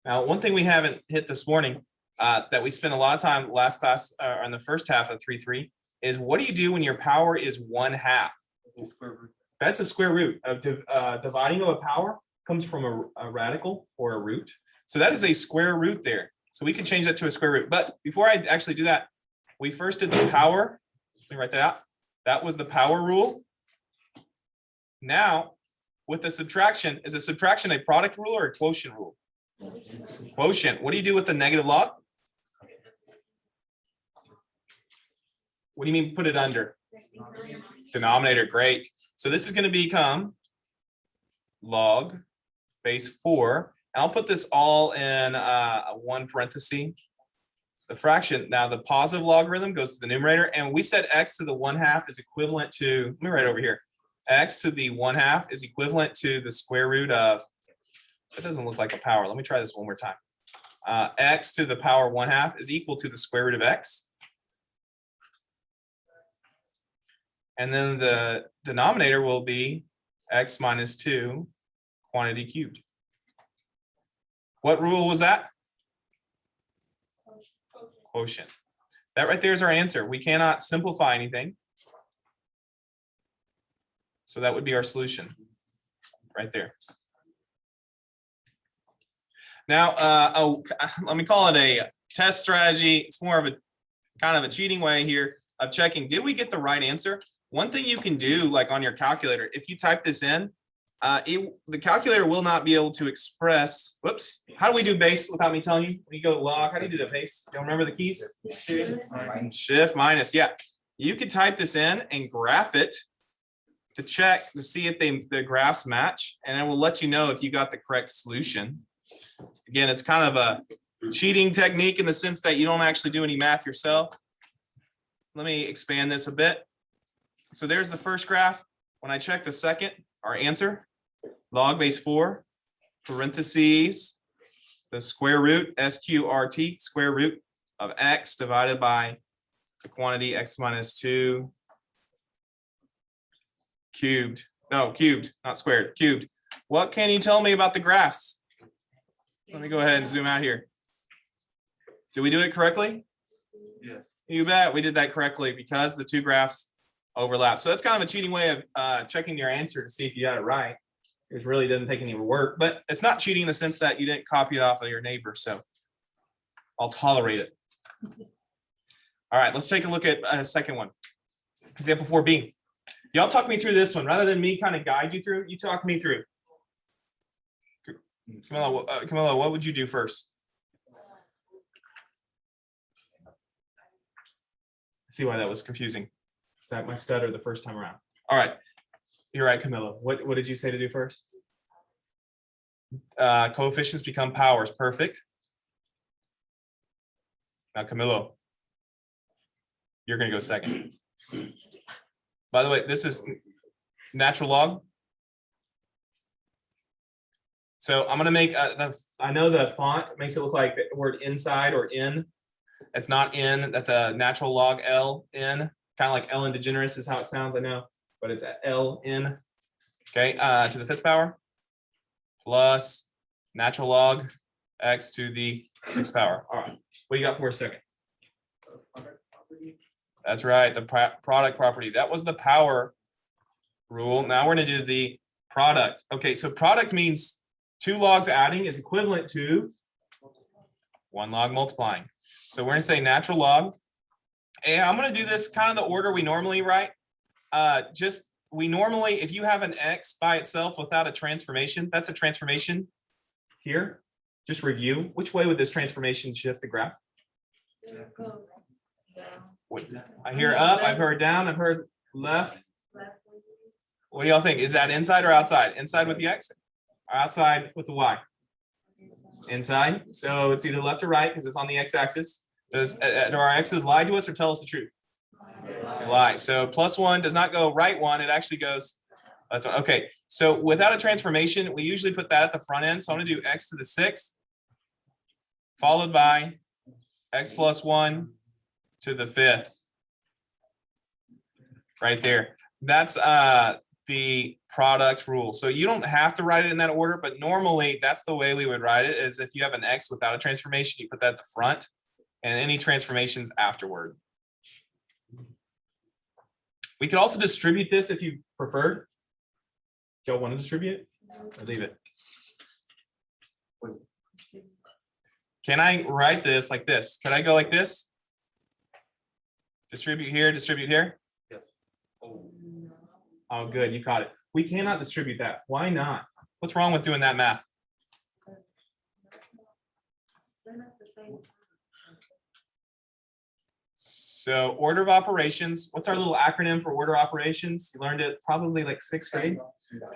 Now, one thing we haven't hit this morning that we spent a lot of time last class on the first half of 3.3 is what do you do when your power is 1/2? That's a square root of dividing of a power comes from a radical or a root. So that is a square root there. So we can change that to a square root. But before I actually do that, we first did the power. Let me write that out. That was the power rule. Now, with the subtraction, is a subtraction a product rule or a quotient rule? Quotient. What do you do with the negative log? What do you mean put it under? Denominator. Great. So this is going to become log base 4. And I'll put this all in one parenthesis. The fraction. Now the positive logarithm goes to the numerator. And we said x to the 1/2 is equivalent to, let me write over here. X to the 1/2 is equivalent to the square root of, that doesn't look like a power. Let me try this one more time. X to the power 1/2 is equal to the square root of x. And then the denominator will be x minus 2 quantity cubed. What rule was that? Quotient. That right there is our answer. We cannot simplify anything. So that would be our solution right there. Now, let me call it a test strategy. It's more of a kind of a cheating way here of checking, did we get the right answer? One thing you can do, like on your calculator, if you type this in, the calculator will not be able to express, whoops, how do we do base without me telling you? When you go to log, how do you do the base? Don't remember the keys? Shift minus, yeah. You could type this in and graph it to check to see if the graphs match, and it will let you know if you got the correct solution. Again, it's kind of a cheating technique in the sense that you don't actually do any math yourself. Let me expand this a bit. So there's the first graph. When I check the second, our answer, log base 4, parentheses, the square root, SQRT, square root of x divided by the quantity x minus 2 cubed. No, cubed, not squared, cubed. What can you tell me about the graphs? Let me go ahead and zoom out here. Did we do it correctly? Yes. You bet we did that correctly because the two graphs overlap. So that's kind of a cheating way of checking your answer to see if you got it right. It really doesn't take any work, but it's not cheating in the sense that you didn't copy it off of your neighbor. So I'll tolerate it. All right, let's take a look at a second one. Example 4B. Y'all talk me through this one rather than me kind of guide you through. You talk me through. Camilla, what would you do first? See why that was confusing. Is that my stutter the first time around? All right, you're right, Camilla. What did you say to do first? Coefficients become powers. Perfect. Now, Camilo, you're going to go second. By the way, this is natural log. So I'm going to make I know the font makes it look like the word inside or in. It's not in. That's a natural log L in. Kind of like Ellen DeGeneres is how it sounds, I know, but it's L in. Okay, to the 5th power plus natural log x to the 6th power. All right, what do you got for a second? That's right, the product property. That was the power rule. Now we're going to do the product. Okay, so product means 2 logs adding is equivalent to 1 log multiplying. So we're going to say natural log. And I'm going to do this kind of the order we normally write. We normally, if you have an x by itself without a transformation, that's a transformation here. Just review. Which way would this transformation shift the graph? I hear up, I've heard down, I've heard left. What do y'all think? Is that inside or outside? Inside with the x or outside with the y? Inside. So it's either left or right because it's on the x-axis. Do our x's lie to us or tell us the truth? They lie. So +1 does not go right 1. It actually goes. That's one. Okay. So without a transformation, we usually put that at the front end. So I'm going to do x to the 6th followed by x plus 1 to the 5th. Right there. That's the product rule. So you don't have to write it in that order, but normally that's the way we would write it, is if you have an x without a transformation, you put that at the front and any transformations afterward. We could also distribute this if you preferred. Do y'all want to distribute it or leave it? Can I write this like this? Can I go like this? Distribute here, distribute here? Yes. Oh, good, you caught it. We cannot distribute that. Why not? What's wrong with doing that math? So order of operations, what's our little acronym for order operations? You learned it probably like 6th grade.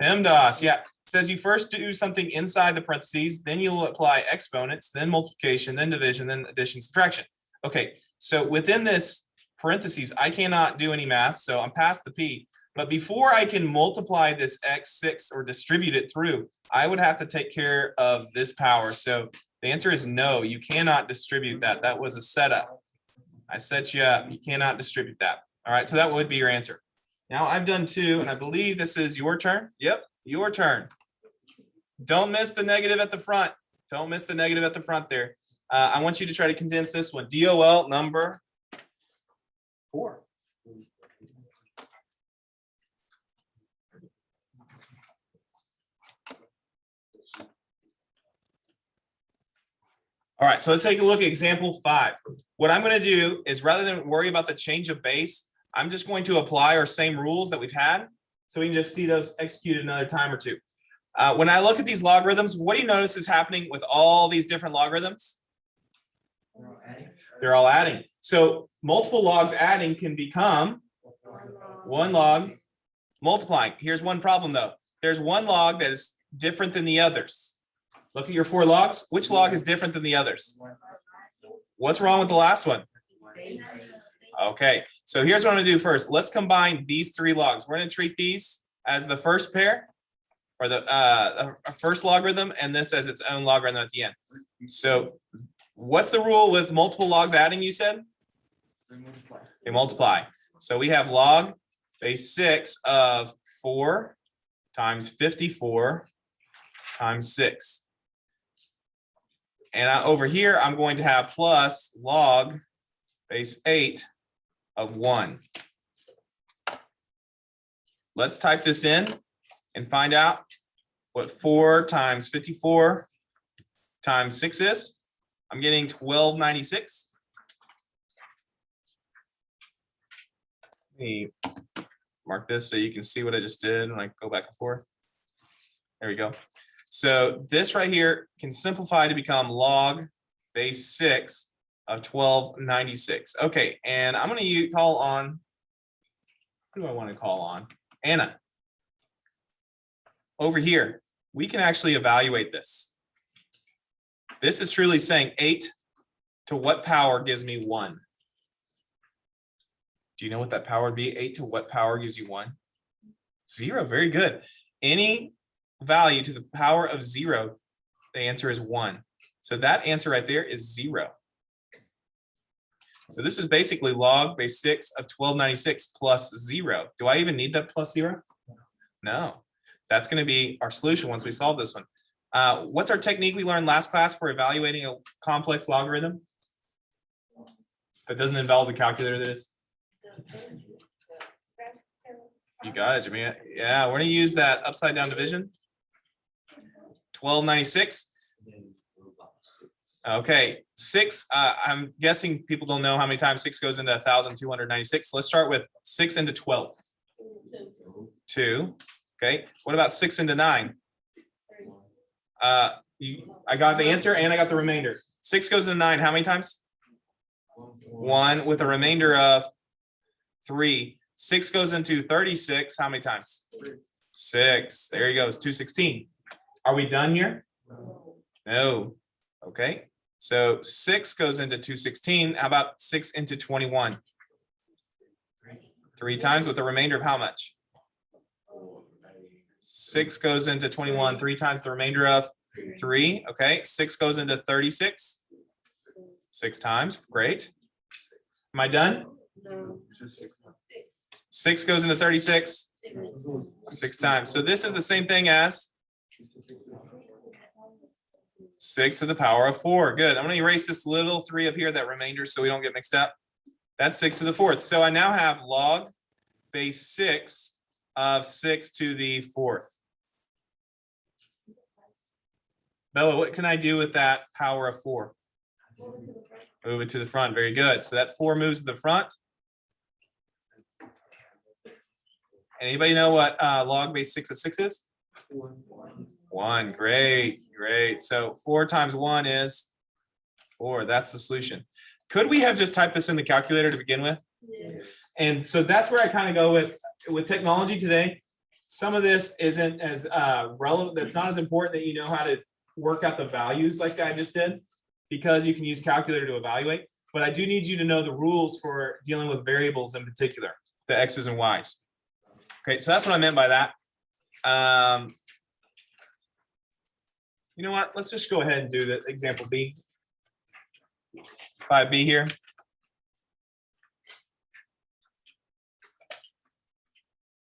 PEMDAS, yeah. It says you first do something inside the parentheses, then you'll apply exponents, then multiplication, then division, then addition, subtraction. Okay, so within this parentheses, I cannot do any math, so I'm past the P. But before I can multiply this x6 or distribute it through, I would have to take care of this power. So the answer is no, you cannot distribute that. That was a setup. I set you up. You cannot distribute that. All right, so that would be your answer. Now I've done 2, and I believe this is your turn. Yep, your turn. Don't miss the negative at the front. Don't miss the negative at the front there. I want you to try to condense this one. DOL number 4. All right, so let's take a look at example 5. What I'm going to do is rather than worry about the change of base, I'm just going to apply our same rules that we've had so we can just see those executed another time or two. When I look at these logarithms, what do you notice is happening with all these different logarithms? They're all adding. So multiple logs adding can become one log multiplying. Here's one problem though. There's one log that is different than the others. Look at your 4 logs. Which log is different than the others? What's wrong with the last one? Okay, so here's what I'm gonna do first. Let's combine these 3 logs. We're gonna treat these as the first pair or the first logarithm and this as its own logarithm at the end. So what's the rule with multiple logs adding, you said? They multiply. So we have log base 6 of 4 times 54 times 6. And over here, I'm going to have plus log base 8 of 1. Let's type this in and find out what 4 times 54 times 6 is. I'm getting 1296. Let me mark this so you can see what I just did when I go back and forth. There we go. So this right here can simplify to become log base 6 of 1296. Okay, and I'm going to call on, who do I want to call on? Anna. Over here, we can actually evaluate this. This is truly saying 8 to what power gives me 1? Do you know what that power would be? 8 to what power gives you 1? 0, very good. Any value to the power of 0, the answer is 1. So that answer right there is 0. So this is basically log base 6 of 1296 plus 0. Do I even need that plus 0? No. That's going to be our solution once we solve this one. What's our technique we learned last class for evaluating a complex logarithm that doesn't involve the calculator? That is. You got it, Jimmy. Yeah, we're going to use that upside down division. 1296. Okay, 6. I'm guessing people don't know how many times 6 goes into 1296. So let's start with 6 into 12. 2. Okay, what about 6 into 9? I got the answer and I got the remainder. 6 goes into 9 how many times? 1 with a remainder of 3. 6 goes into 36 how many times? 6. There you go. It's 216. Are we done here? No. Okay. So 6 goes into 216. How about 6 into 21? 3 times with a remainder of how much? 6 goes into 21 3 times, the remainder of 3. Okay. 6 goes into 36. 6 times. Great. Am I done? No. 6 goes into 36. 6 times. So this is the same thing as 6 to the power of 4. Good. I'm going to erase this little 3 up here, that remainder, so we don't get mixed up. That's 6 to the 4th. So I now have log base 6 of 6 to the 4th. Bella, what can I do with that power of 4? Move it to the front. Very good. So that 4 moves to the front. Anybody know what log base 6 of 6 is? 1. Great, great. So 4 times 1 is 4. That's the solution. Could we have just typed this in the calculator to begin with? Yes. And so that's where I kind of go with technology today. Some of this isn't as relevant. That's not as important that you know how to work out the values like I just did, because you can use calculator to evaluate. But I do need you to know the rules for dealing with variables in particular, the X's and Y's. Okay, so that's what I meant by that. You know what? Let's just go ahead and do the example B. 5B here.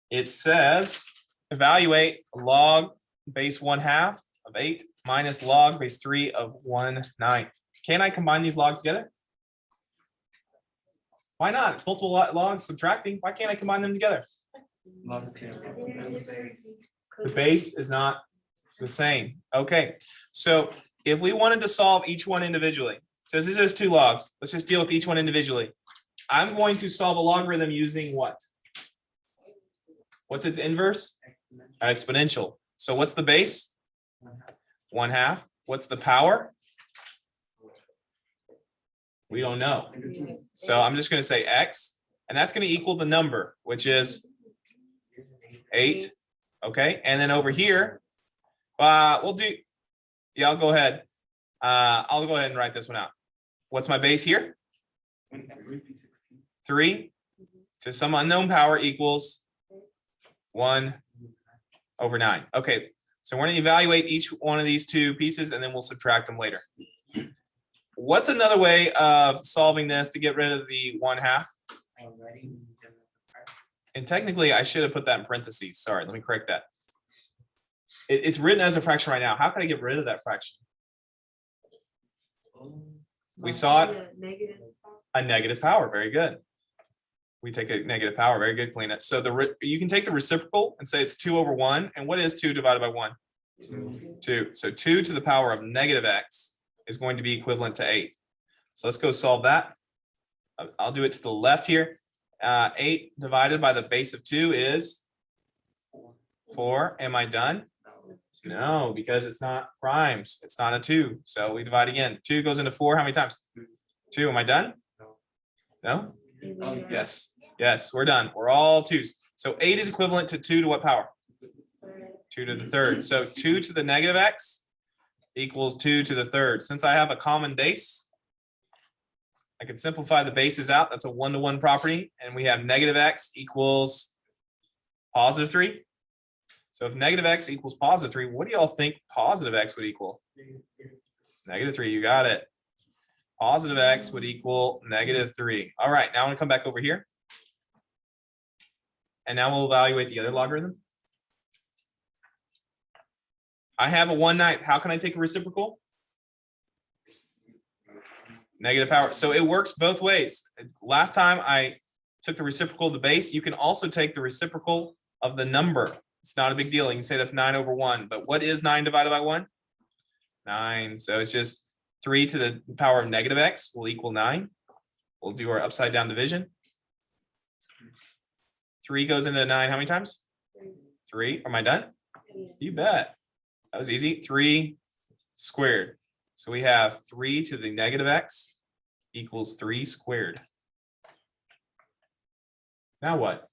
It says evaluate log base 1/2 of 8 minus log base 3 of 1/9. Can I combine these logs together? Why not? It's multiple logs subtracting. Why can't I combine them together? The base is not the same. Okay, so if we wanted to solve each one individually, so this is just 2 logs. Let's just deal with each one individually. I'm going to solve a logarithm using what? What's its inverse? Exponential. So what's the base? 1/2. What's the power? We don't know. So I'm just going to say x, and that's going to equal the number, which is 8. Okay, and then over here, we'll do, yeah, I'll go ahead. I'll go ahead and write this one out. What's my base here? 3 to some unknown power equals 1/9. Okay, so we're going to evaluate each one of these 2 pieces, and then we'll subtract them later. What's another way of solving this to get rid of the 1/2? And technically, I should have put that in parentheses. Sorry, let me correct that. It's written as a fraction right now. How can I get rid of that fraction? We saw it. A negative power. Very good. We take a negative power. Very good, clean it. So you can take the reciprocal and say it's 2/1. And what is 2 divided by 1? 2. So 2 to the power of negative x is going to be equivalent to 8. So let's go solve that. I'll do it to the left here. 8 divided by the base of 2 is 4. Am I done? No, because it's not primes. It's not a 2. So we divide again. 2 goes into 4. How many times? 2. Am I done? No? Yes. Yes, we're done. We're all 2s. So 8 is equivalent to 2 to what power? 2 to the 3rd. So 2 to the negative x equals 2 to the 3rd. Since I have a common base, I can simplify the bases out. That's a 1-to-1 property. And we have negative x equals positive 3. So if negative x equals positive 3, what do y'all think positive x would equal? Negative 3, you got it. Positive x would equal negative 3. All right, now I want to come back over here. And now we'll evaluate the other logarithm. I have a 1/9. How can I take a reciprocal? Negative power. So it works both ways. Last time I took the reciprocal of the base. You can also take the reciprocal of the number. It's not a big deal. You can say that's 9/1. But what is 9 divided by 1? 9. So it's just 3 to the power of negative x will equal 9. We'll do our upside down division. 3 goes into 9 how many times? 3. Am I done? You bet. That was easy. 3 squared. So we have 3 to the negative x equals 3 squared. Now what?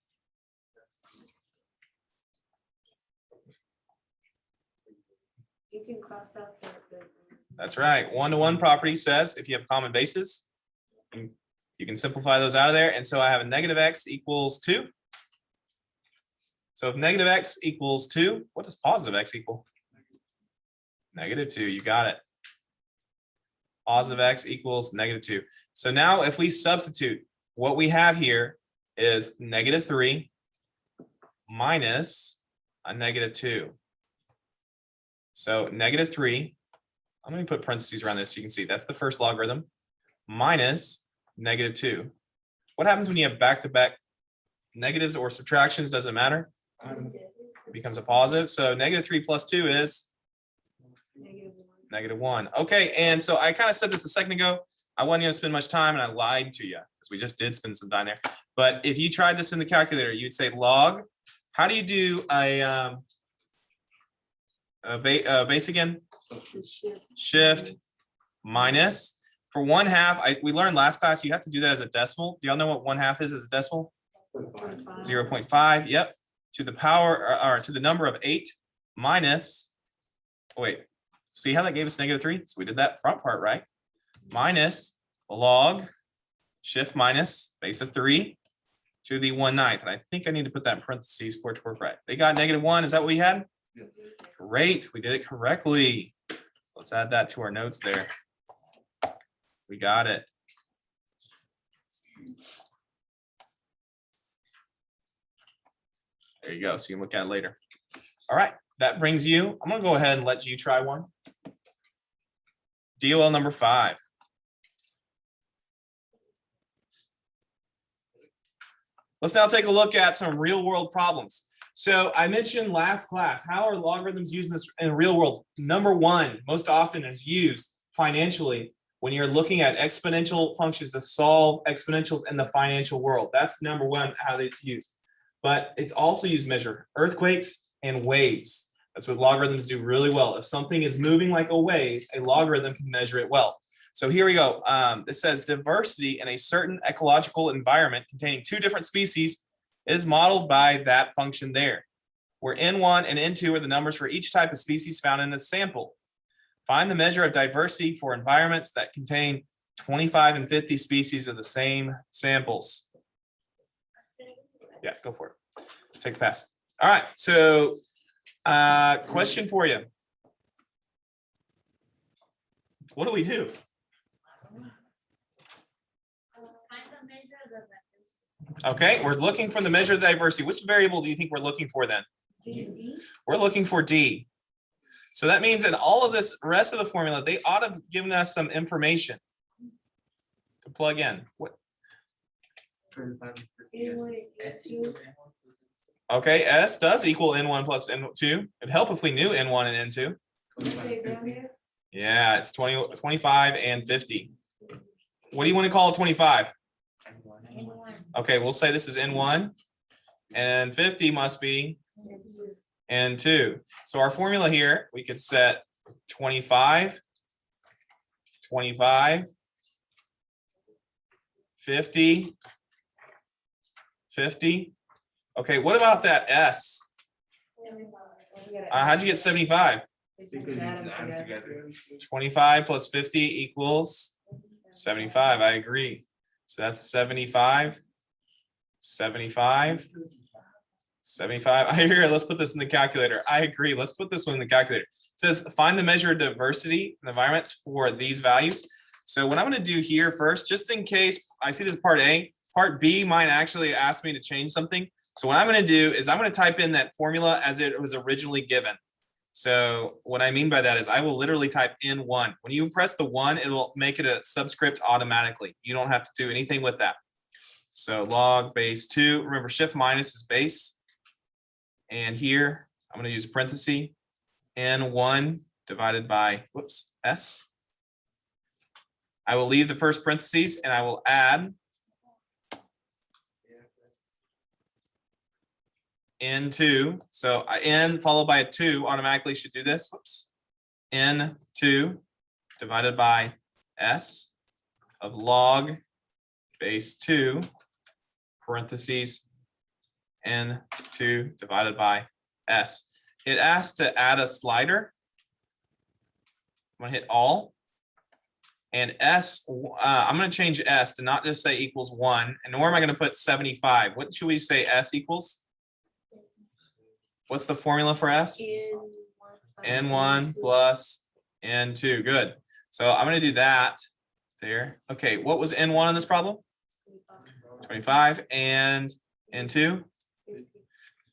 You can cross out the. That's right. 1-to-1 property says if you have common bases, you can simplify those out of there. And so I have a negative x equals 2. So if negative x equals 2, what does positive x equal? Negative 2. You got it. Positive x equals negative 2. So now if we substitute, what we have here is negative 3 minus a negative 2. So negative 3, I'm going to put parentheses around this so you can see that's the first logarithm, minus negative 2. What happens when you have back-to-back negatives or subtractions? Doesn't matter. It becomes a positive. So negative 3 plus 2 is negative 1. Okay, and so I kind of said this a second ago. I wasn't going to spend much time, and I lied to you because we just did spend some time there. But if you tried this in the calculator, you'd say log. How do you do a base again? Shift minus. For 1/2, we learned last class you have to do that as a decimal. Do y'all know what 1/2 is as a decimal? 0.5. Yep. To the power or to the number of 8 minus. Wait. See how that gave us negative 3? So we did that front part right. Minus log shift minus base of 3 to the 1/9. And I think I need to put that in parentheses for it to work right. They got negative 1. Is that what we had? Yeah. Great. We did it correctly. Let's add that to our notes there. We got it. There you go. So you can look at it later. All right. That brings you, I'm going to go ahead and let you try one. DOL number 5. Let's now take a look at some real world problems. So I mentioned last class, how are logarithms used in this in the real world? Number one, most often is used financially when you're looking at exponential functions to solve exponentials in the financial world. That's number one, how it's used. But it's also used to measure earthquakes and waves. That's what logarithms do really well. If something is moving like a wave, a logarithm can measure it well. So here we go. This says diversity in a certain ecological environment containing two different species is modeled by that function there, where N1 and N2 are the numbers for each type of species found in a sample. Find the measure of diversity for environments that contain 25 and 50 species of the same samples. Yeah, go for it. Take the pass. All right, so question for you. What do we do? Okay, we're looking for the measure of diversity. Which variable do you think we're looking for then? We're looking for D. So that means in all of this rest of the formula, they ought to have given us some information to plug in. What? Okay, S does equal N1 plus N2. It'd help if we knew N1 and N2. Yeah, it's 20, 25 and 50. What do you want to call 25? Okay, we'll say this is N1 and 50 must be N2. So our formula here, we could set 25, 25, 50, 50. Okay, what about that S? How'd you get 75? 25 plus 50 equals 75. I agree. So that's 75, 75, 75. I hear it. Let's put this in the calculator. I agree. Let's put this one in the calculator. It says find the measure of diversity in environments for these values. So what I'm going to do here first, just in case I see this part A, part B might actually ask me to change something. So what I'm going to do is I'm going to type in that formula as it was originally given. So what I mean by that is I will literally type in 1. When you press the 1, it will make it a subscript automatically. You don't have to do anything with that. So log base 2. Remember, shift minus is base. And here I'm going to use a parenthesis. N1 divided by, whoops, S. I will leave the first parentheses and I will add N2. So N followed by a 2 automatically should do this. Whoops. N2 divided by S of log base 2 parentheses N2 divided by S. It asks to add a slider. I'm going to hit all. And S, I'm going to change S to not just say equals 1. And nor am I going to put 75. What should we say S equals? What's the formula for S? N1 plus N2. Good. So I'm going to do that there. Okay, what was N1 in this problem? 25 and N2?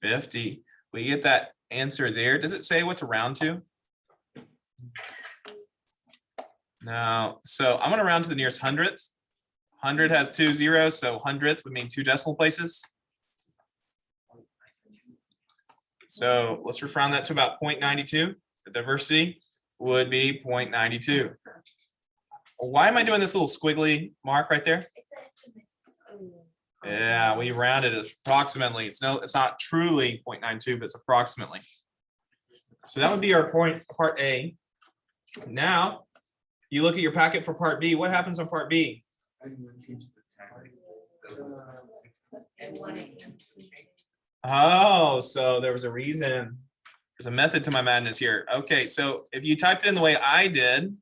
50. We get that answer there. Does it say what to round to? No. So I'm going to round to the nearest hundredth. 100 has 2 zeros, so hundredth would mean 2 decimal places. So let's just round that to about 0.92. The diversity would be 0.92. Why am I doing this little squiggly mark right there? Yeah, we rounded it approximately. It's not truly 0.92, but it's approximately. So that would be our part A. Now, you look at your packet for part B. What happens on part B? Oh, so there was a reason. There's a method to my madness here. Okay, so if you typed it in the way I did,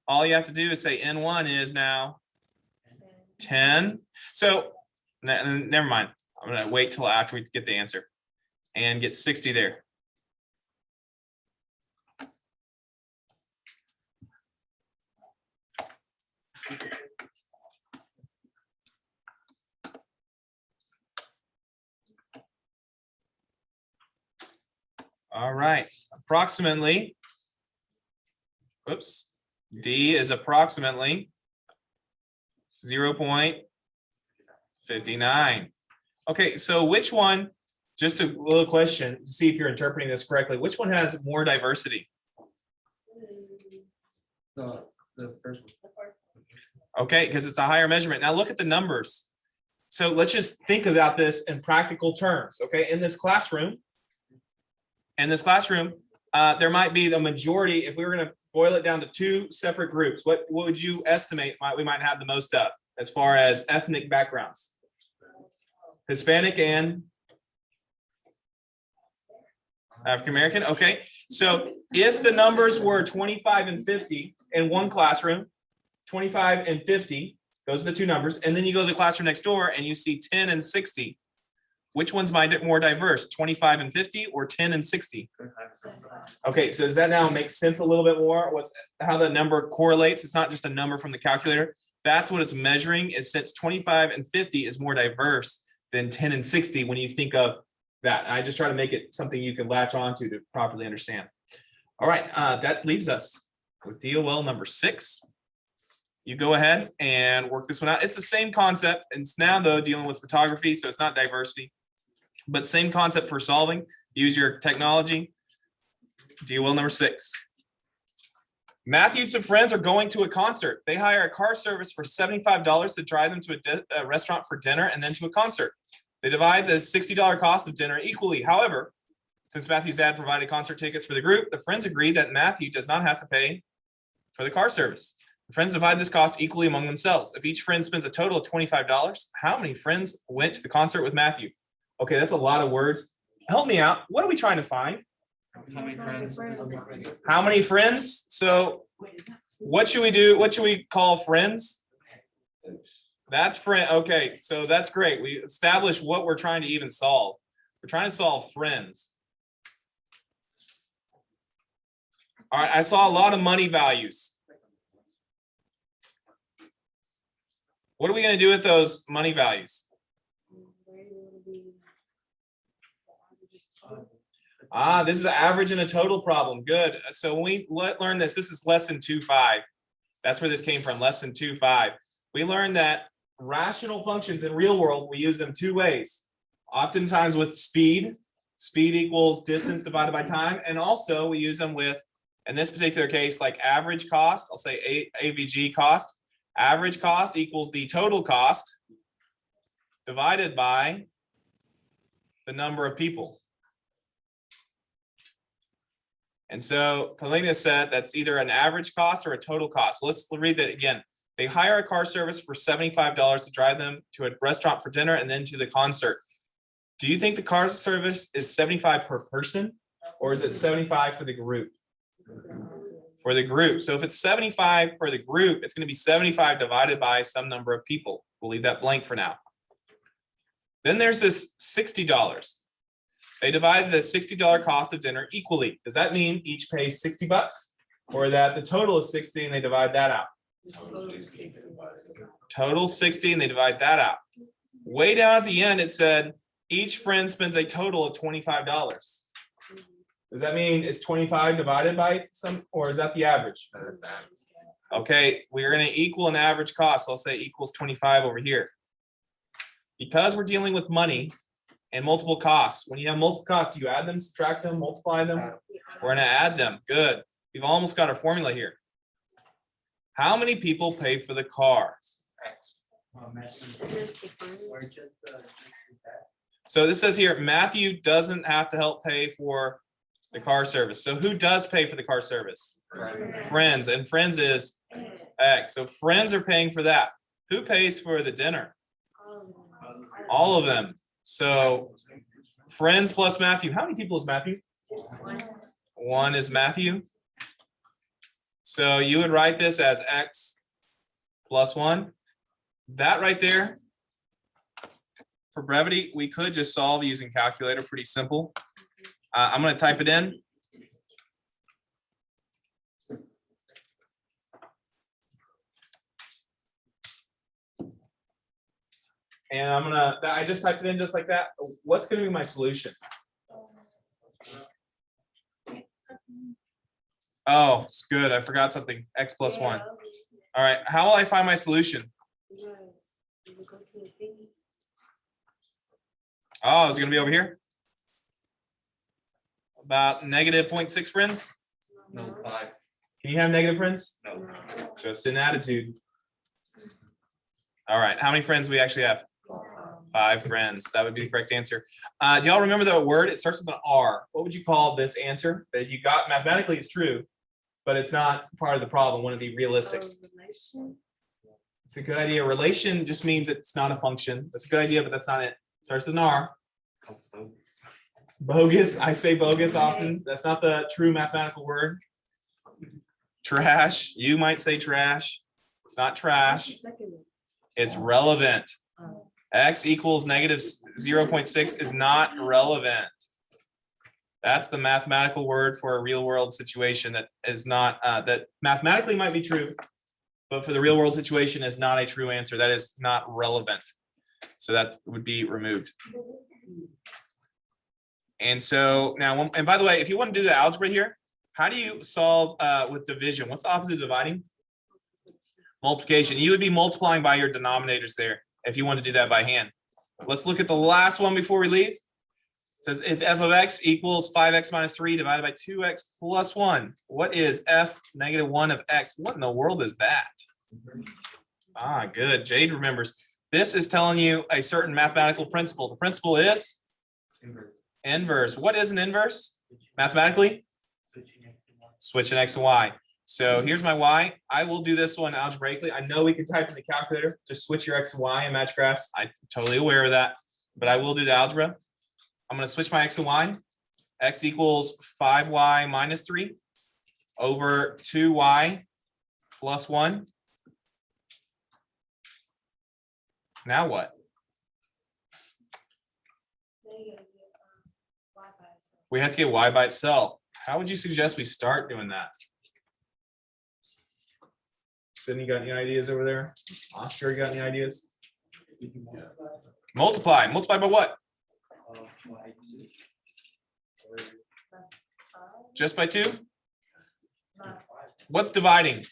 all you have to do is say N1 is now 10. So never mind. I'm going to wait till after we get the answer and get 60 there. All right, approximately, oops, D is approximately 0.59. Okay, so which one Just a little question to see if you're interpreting this correctly. Which one has more diversity? The first one. Okay, because it's a higher measurement. Now look at the numbers. So let's just think about this in practical terms. Okay, in this classroom, there might be the majority. If we were going to boil it down to two separate groups, what would you estimate we might have the most of as far as ethnic backgrounds? Hispanic and African American. Okay, so if the numbers were 25 and 50 in one classroom, 25 and 50, those are the two numbers, and then you go to the classroom next door and you see 10 and 60. Which one's more diverse, 25 and 50 or 10 and 60? Okay, so does that now make sense a little bit more? How the number correlates? It's not just a number from the calculator. That's what it's measuring, is since 25 and 50 is more diverse than 10 and 60 when you think of that. I just try to make it something you can latch onto to properly understand. All right, that leaves us with DOL number 6. You go ahead and work this one out. It's the same concept. It's now, though, dealing with photography, so it's not diversity. But same concept for solving. Use your technology. DOL number 6. Matthew and some friends are going to a concert. They hire a car service for $75 to drive them to a restaurant for dinner and then to a concert. They divide the $60 cost of dinner equally. However, since Matthew's dad provided concert tickets for the group, the friends agreed that Matthew does not have to pay for the car service. The friends divide this cost equally among themselves. If each friend spends a total of $25, how many friends went to the concert with Matthew? Okay, that's a lot of words. Help me out. What are we trying to find? How many friends? How many friends? So what should we do? What should we call friends? That's friend. Okay, so that's great. We established what we're trying to even solve. We're trying to solve friends. All right, I saw a lot of money values. What are we going to do with those money values? This is an average and a total problem. Good. So when we learn this, this is lesson 2.5. That's where this came from, lesson 2.5. We learned that rational functions in real world, we use them two ways. Oftentimes with speed. Speed equals distance divided by time. And also we use them with, in this particular case, like average cost. I'll say AVG cost. Average cost equals the total cost divided by the number of people. And so Kalina said that's either an average cost or a total cost. So let's read that again. They hire a car service for $75 to drive them to a restaurant for dinner and then to the concert. Do you think the car service is $75 per person or is it $75 for the group? For the group. So if it's $75 for the group, it's going to be $75 divided by some number of people. We'll leave that blank for now. Then there's this $60. They divide the $60 cost of dinner equally. Does that mean each pays $60 or that the total is 60 and they divide that out? Total 60 and they divide that out. Way down at the end, it said each friend spends a total of $25. Does that mean it's 25 divided by some, or is that the average? Okay, we're going to equal an average cost. So I'll say equals 25 over here. Because we're dealing with money and multiple costs. When you have multiple costs, do you add them, subtract them, multiply them? We're going to add them. Good. We've almost got our formula here. How many people pay for the car? So this says here, Matthew doesn't have to help pay for the car service. So who does pay for the car service? Friends. And friends is X. So friends are paying for that. Who pays for the dinner? All of them. So friends plus Matthew. How many people is Matthew? One is Matthew. So you would write this as X plus 1. That right there, for brevity, we could just solve using calculator. Pretty simple. I'm going to type it in. And I just typed it in just like that. What's going to be my solution? Oh, it's good. I forgot something. X plus 1. All right. How will I find my solution? Oh, is it going to be over here? About negative 0.6 friends? No, 5. Can you have negative friends? No. Just in attitude. All right, how many friends do we actually have? 5 friends. That would be the correct answer. Do y'all remember the word? It starts with an R. What would you call this answer that you got? Mathematically, it's true, but it's not part of the problem. Want to be realistic. Relation. It's a good idea. Relation just means it's not a function. That's a good idea, but that's not it. Starts with an R. Bogus. I say bogus often. That's not the true mathematical word. Trash. You might say trash. It's not trash. It's relevant. X equals negative 0.6 is not relevant. That's the mathematical word for a real world situation that is not, that mathematically might be true, but for the real world situation is not a true answer. That is not relevant. So that would be removed. And so now, and by the way, if you want to do the algebra here, how do you solve with division? What's the opposite of dividing? Multiplication. You would be multiplying by your denominators there if you want to do that by hand. Let's look at the last one before we leave. It says if f of x equals 5x minus 3 divided by 2x plus 1. What is f negative 1 of x? What in the world is that? Ah, good. Jade remembers. This is telling you a certain mathematical principle. The principle is inverse. What is an inverse? Mathematically? Switching x and y. So here's my y. I will do this one algebraically. I know we can type in the calculator. Just switch your x and y and match graphs. I'm totally aware of that, but I will do the algebra. I'm going to switch my x and y. X equals 5y minus 3 over 2y plus 1. Now what? We have to get y by itself. How would you suggest we start doing that? Sydney, got any ideas over there? Oscar, got any ideas? Multiply. Multiply by what? Just by 2? What's dividing?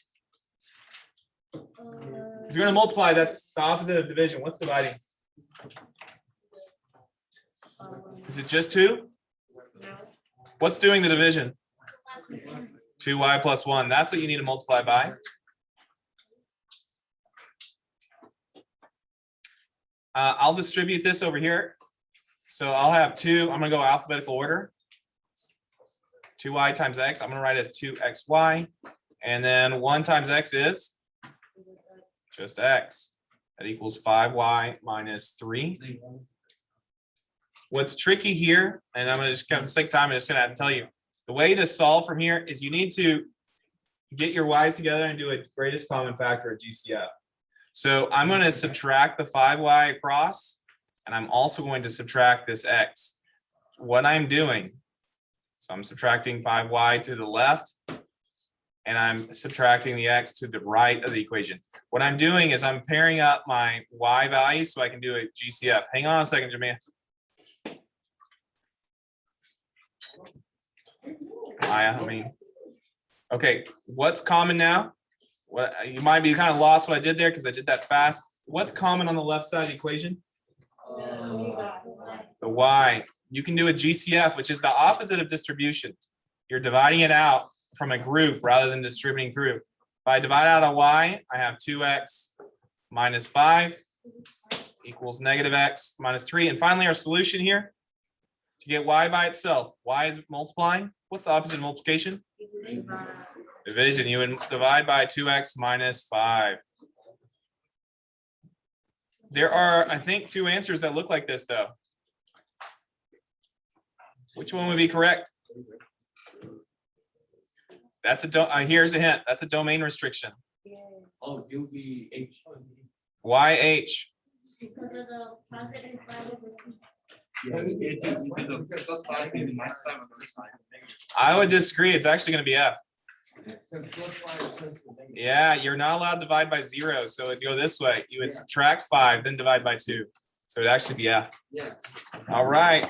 If you're going to multiply, that's the opposite of division. What's dividing? Is it just 2? What's doing the division? 2y plus 1. That's what you need to multiply by. I'll distribute this over here. So I'll have 2. I'm going to go alphabetical order. 2y times x. I'm going to write as 2xy. And then 1 times x is just x. That equals 5y minus 3. What's tricky here, and I'm going to just kind of take time, I'm just going to have to tell you, the way to solve from here is you need to get your y's together and do a greatest common factor of GCF. So I'm going to subtract the 5y across, and I'm also going to subtract this x. What I'm doing, so I'm subtracting 5y to the left, and I'm subtracting the x to the right of the equation. What I'm doing is I'm pairing up my y values so I can do a GCF. Hang on a second, Jamia. Okay, what's common now? What you might be kind of lost what I did there because I did that fast. What's common on the left side of the equation? The y. You can do a GCF, which is the opposite of distribution. You're dividing it out from a group rather than distributing through. If I divide out a y, I have 2x minus 5 equals negative x minus 3. And finally, our solution here, to get y by itself, y is multiplying. What's the opposite of multiplication? Division. You would divide by 2x minus 5. There are, I think, 2 answers that look like this, though. Which one would be correct? That's a here's a hint. That's a domain restriction. Oh, it would be H. Why H? I would disagree. It's actually going to be F. Yeah, you're not allowed to divide by 0. So if you go this way, you would subtract 5, then divide by 2. So it'd actually be F. All right.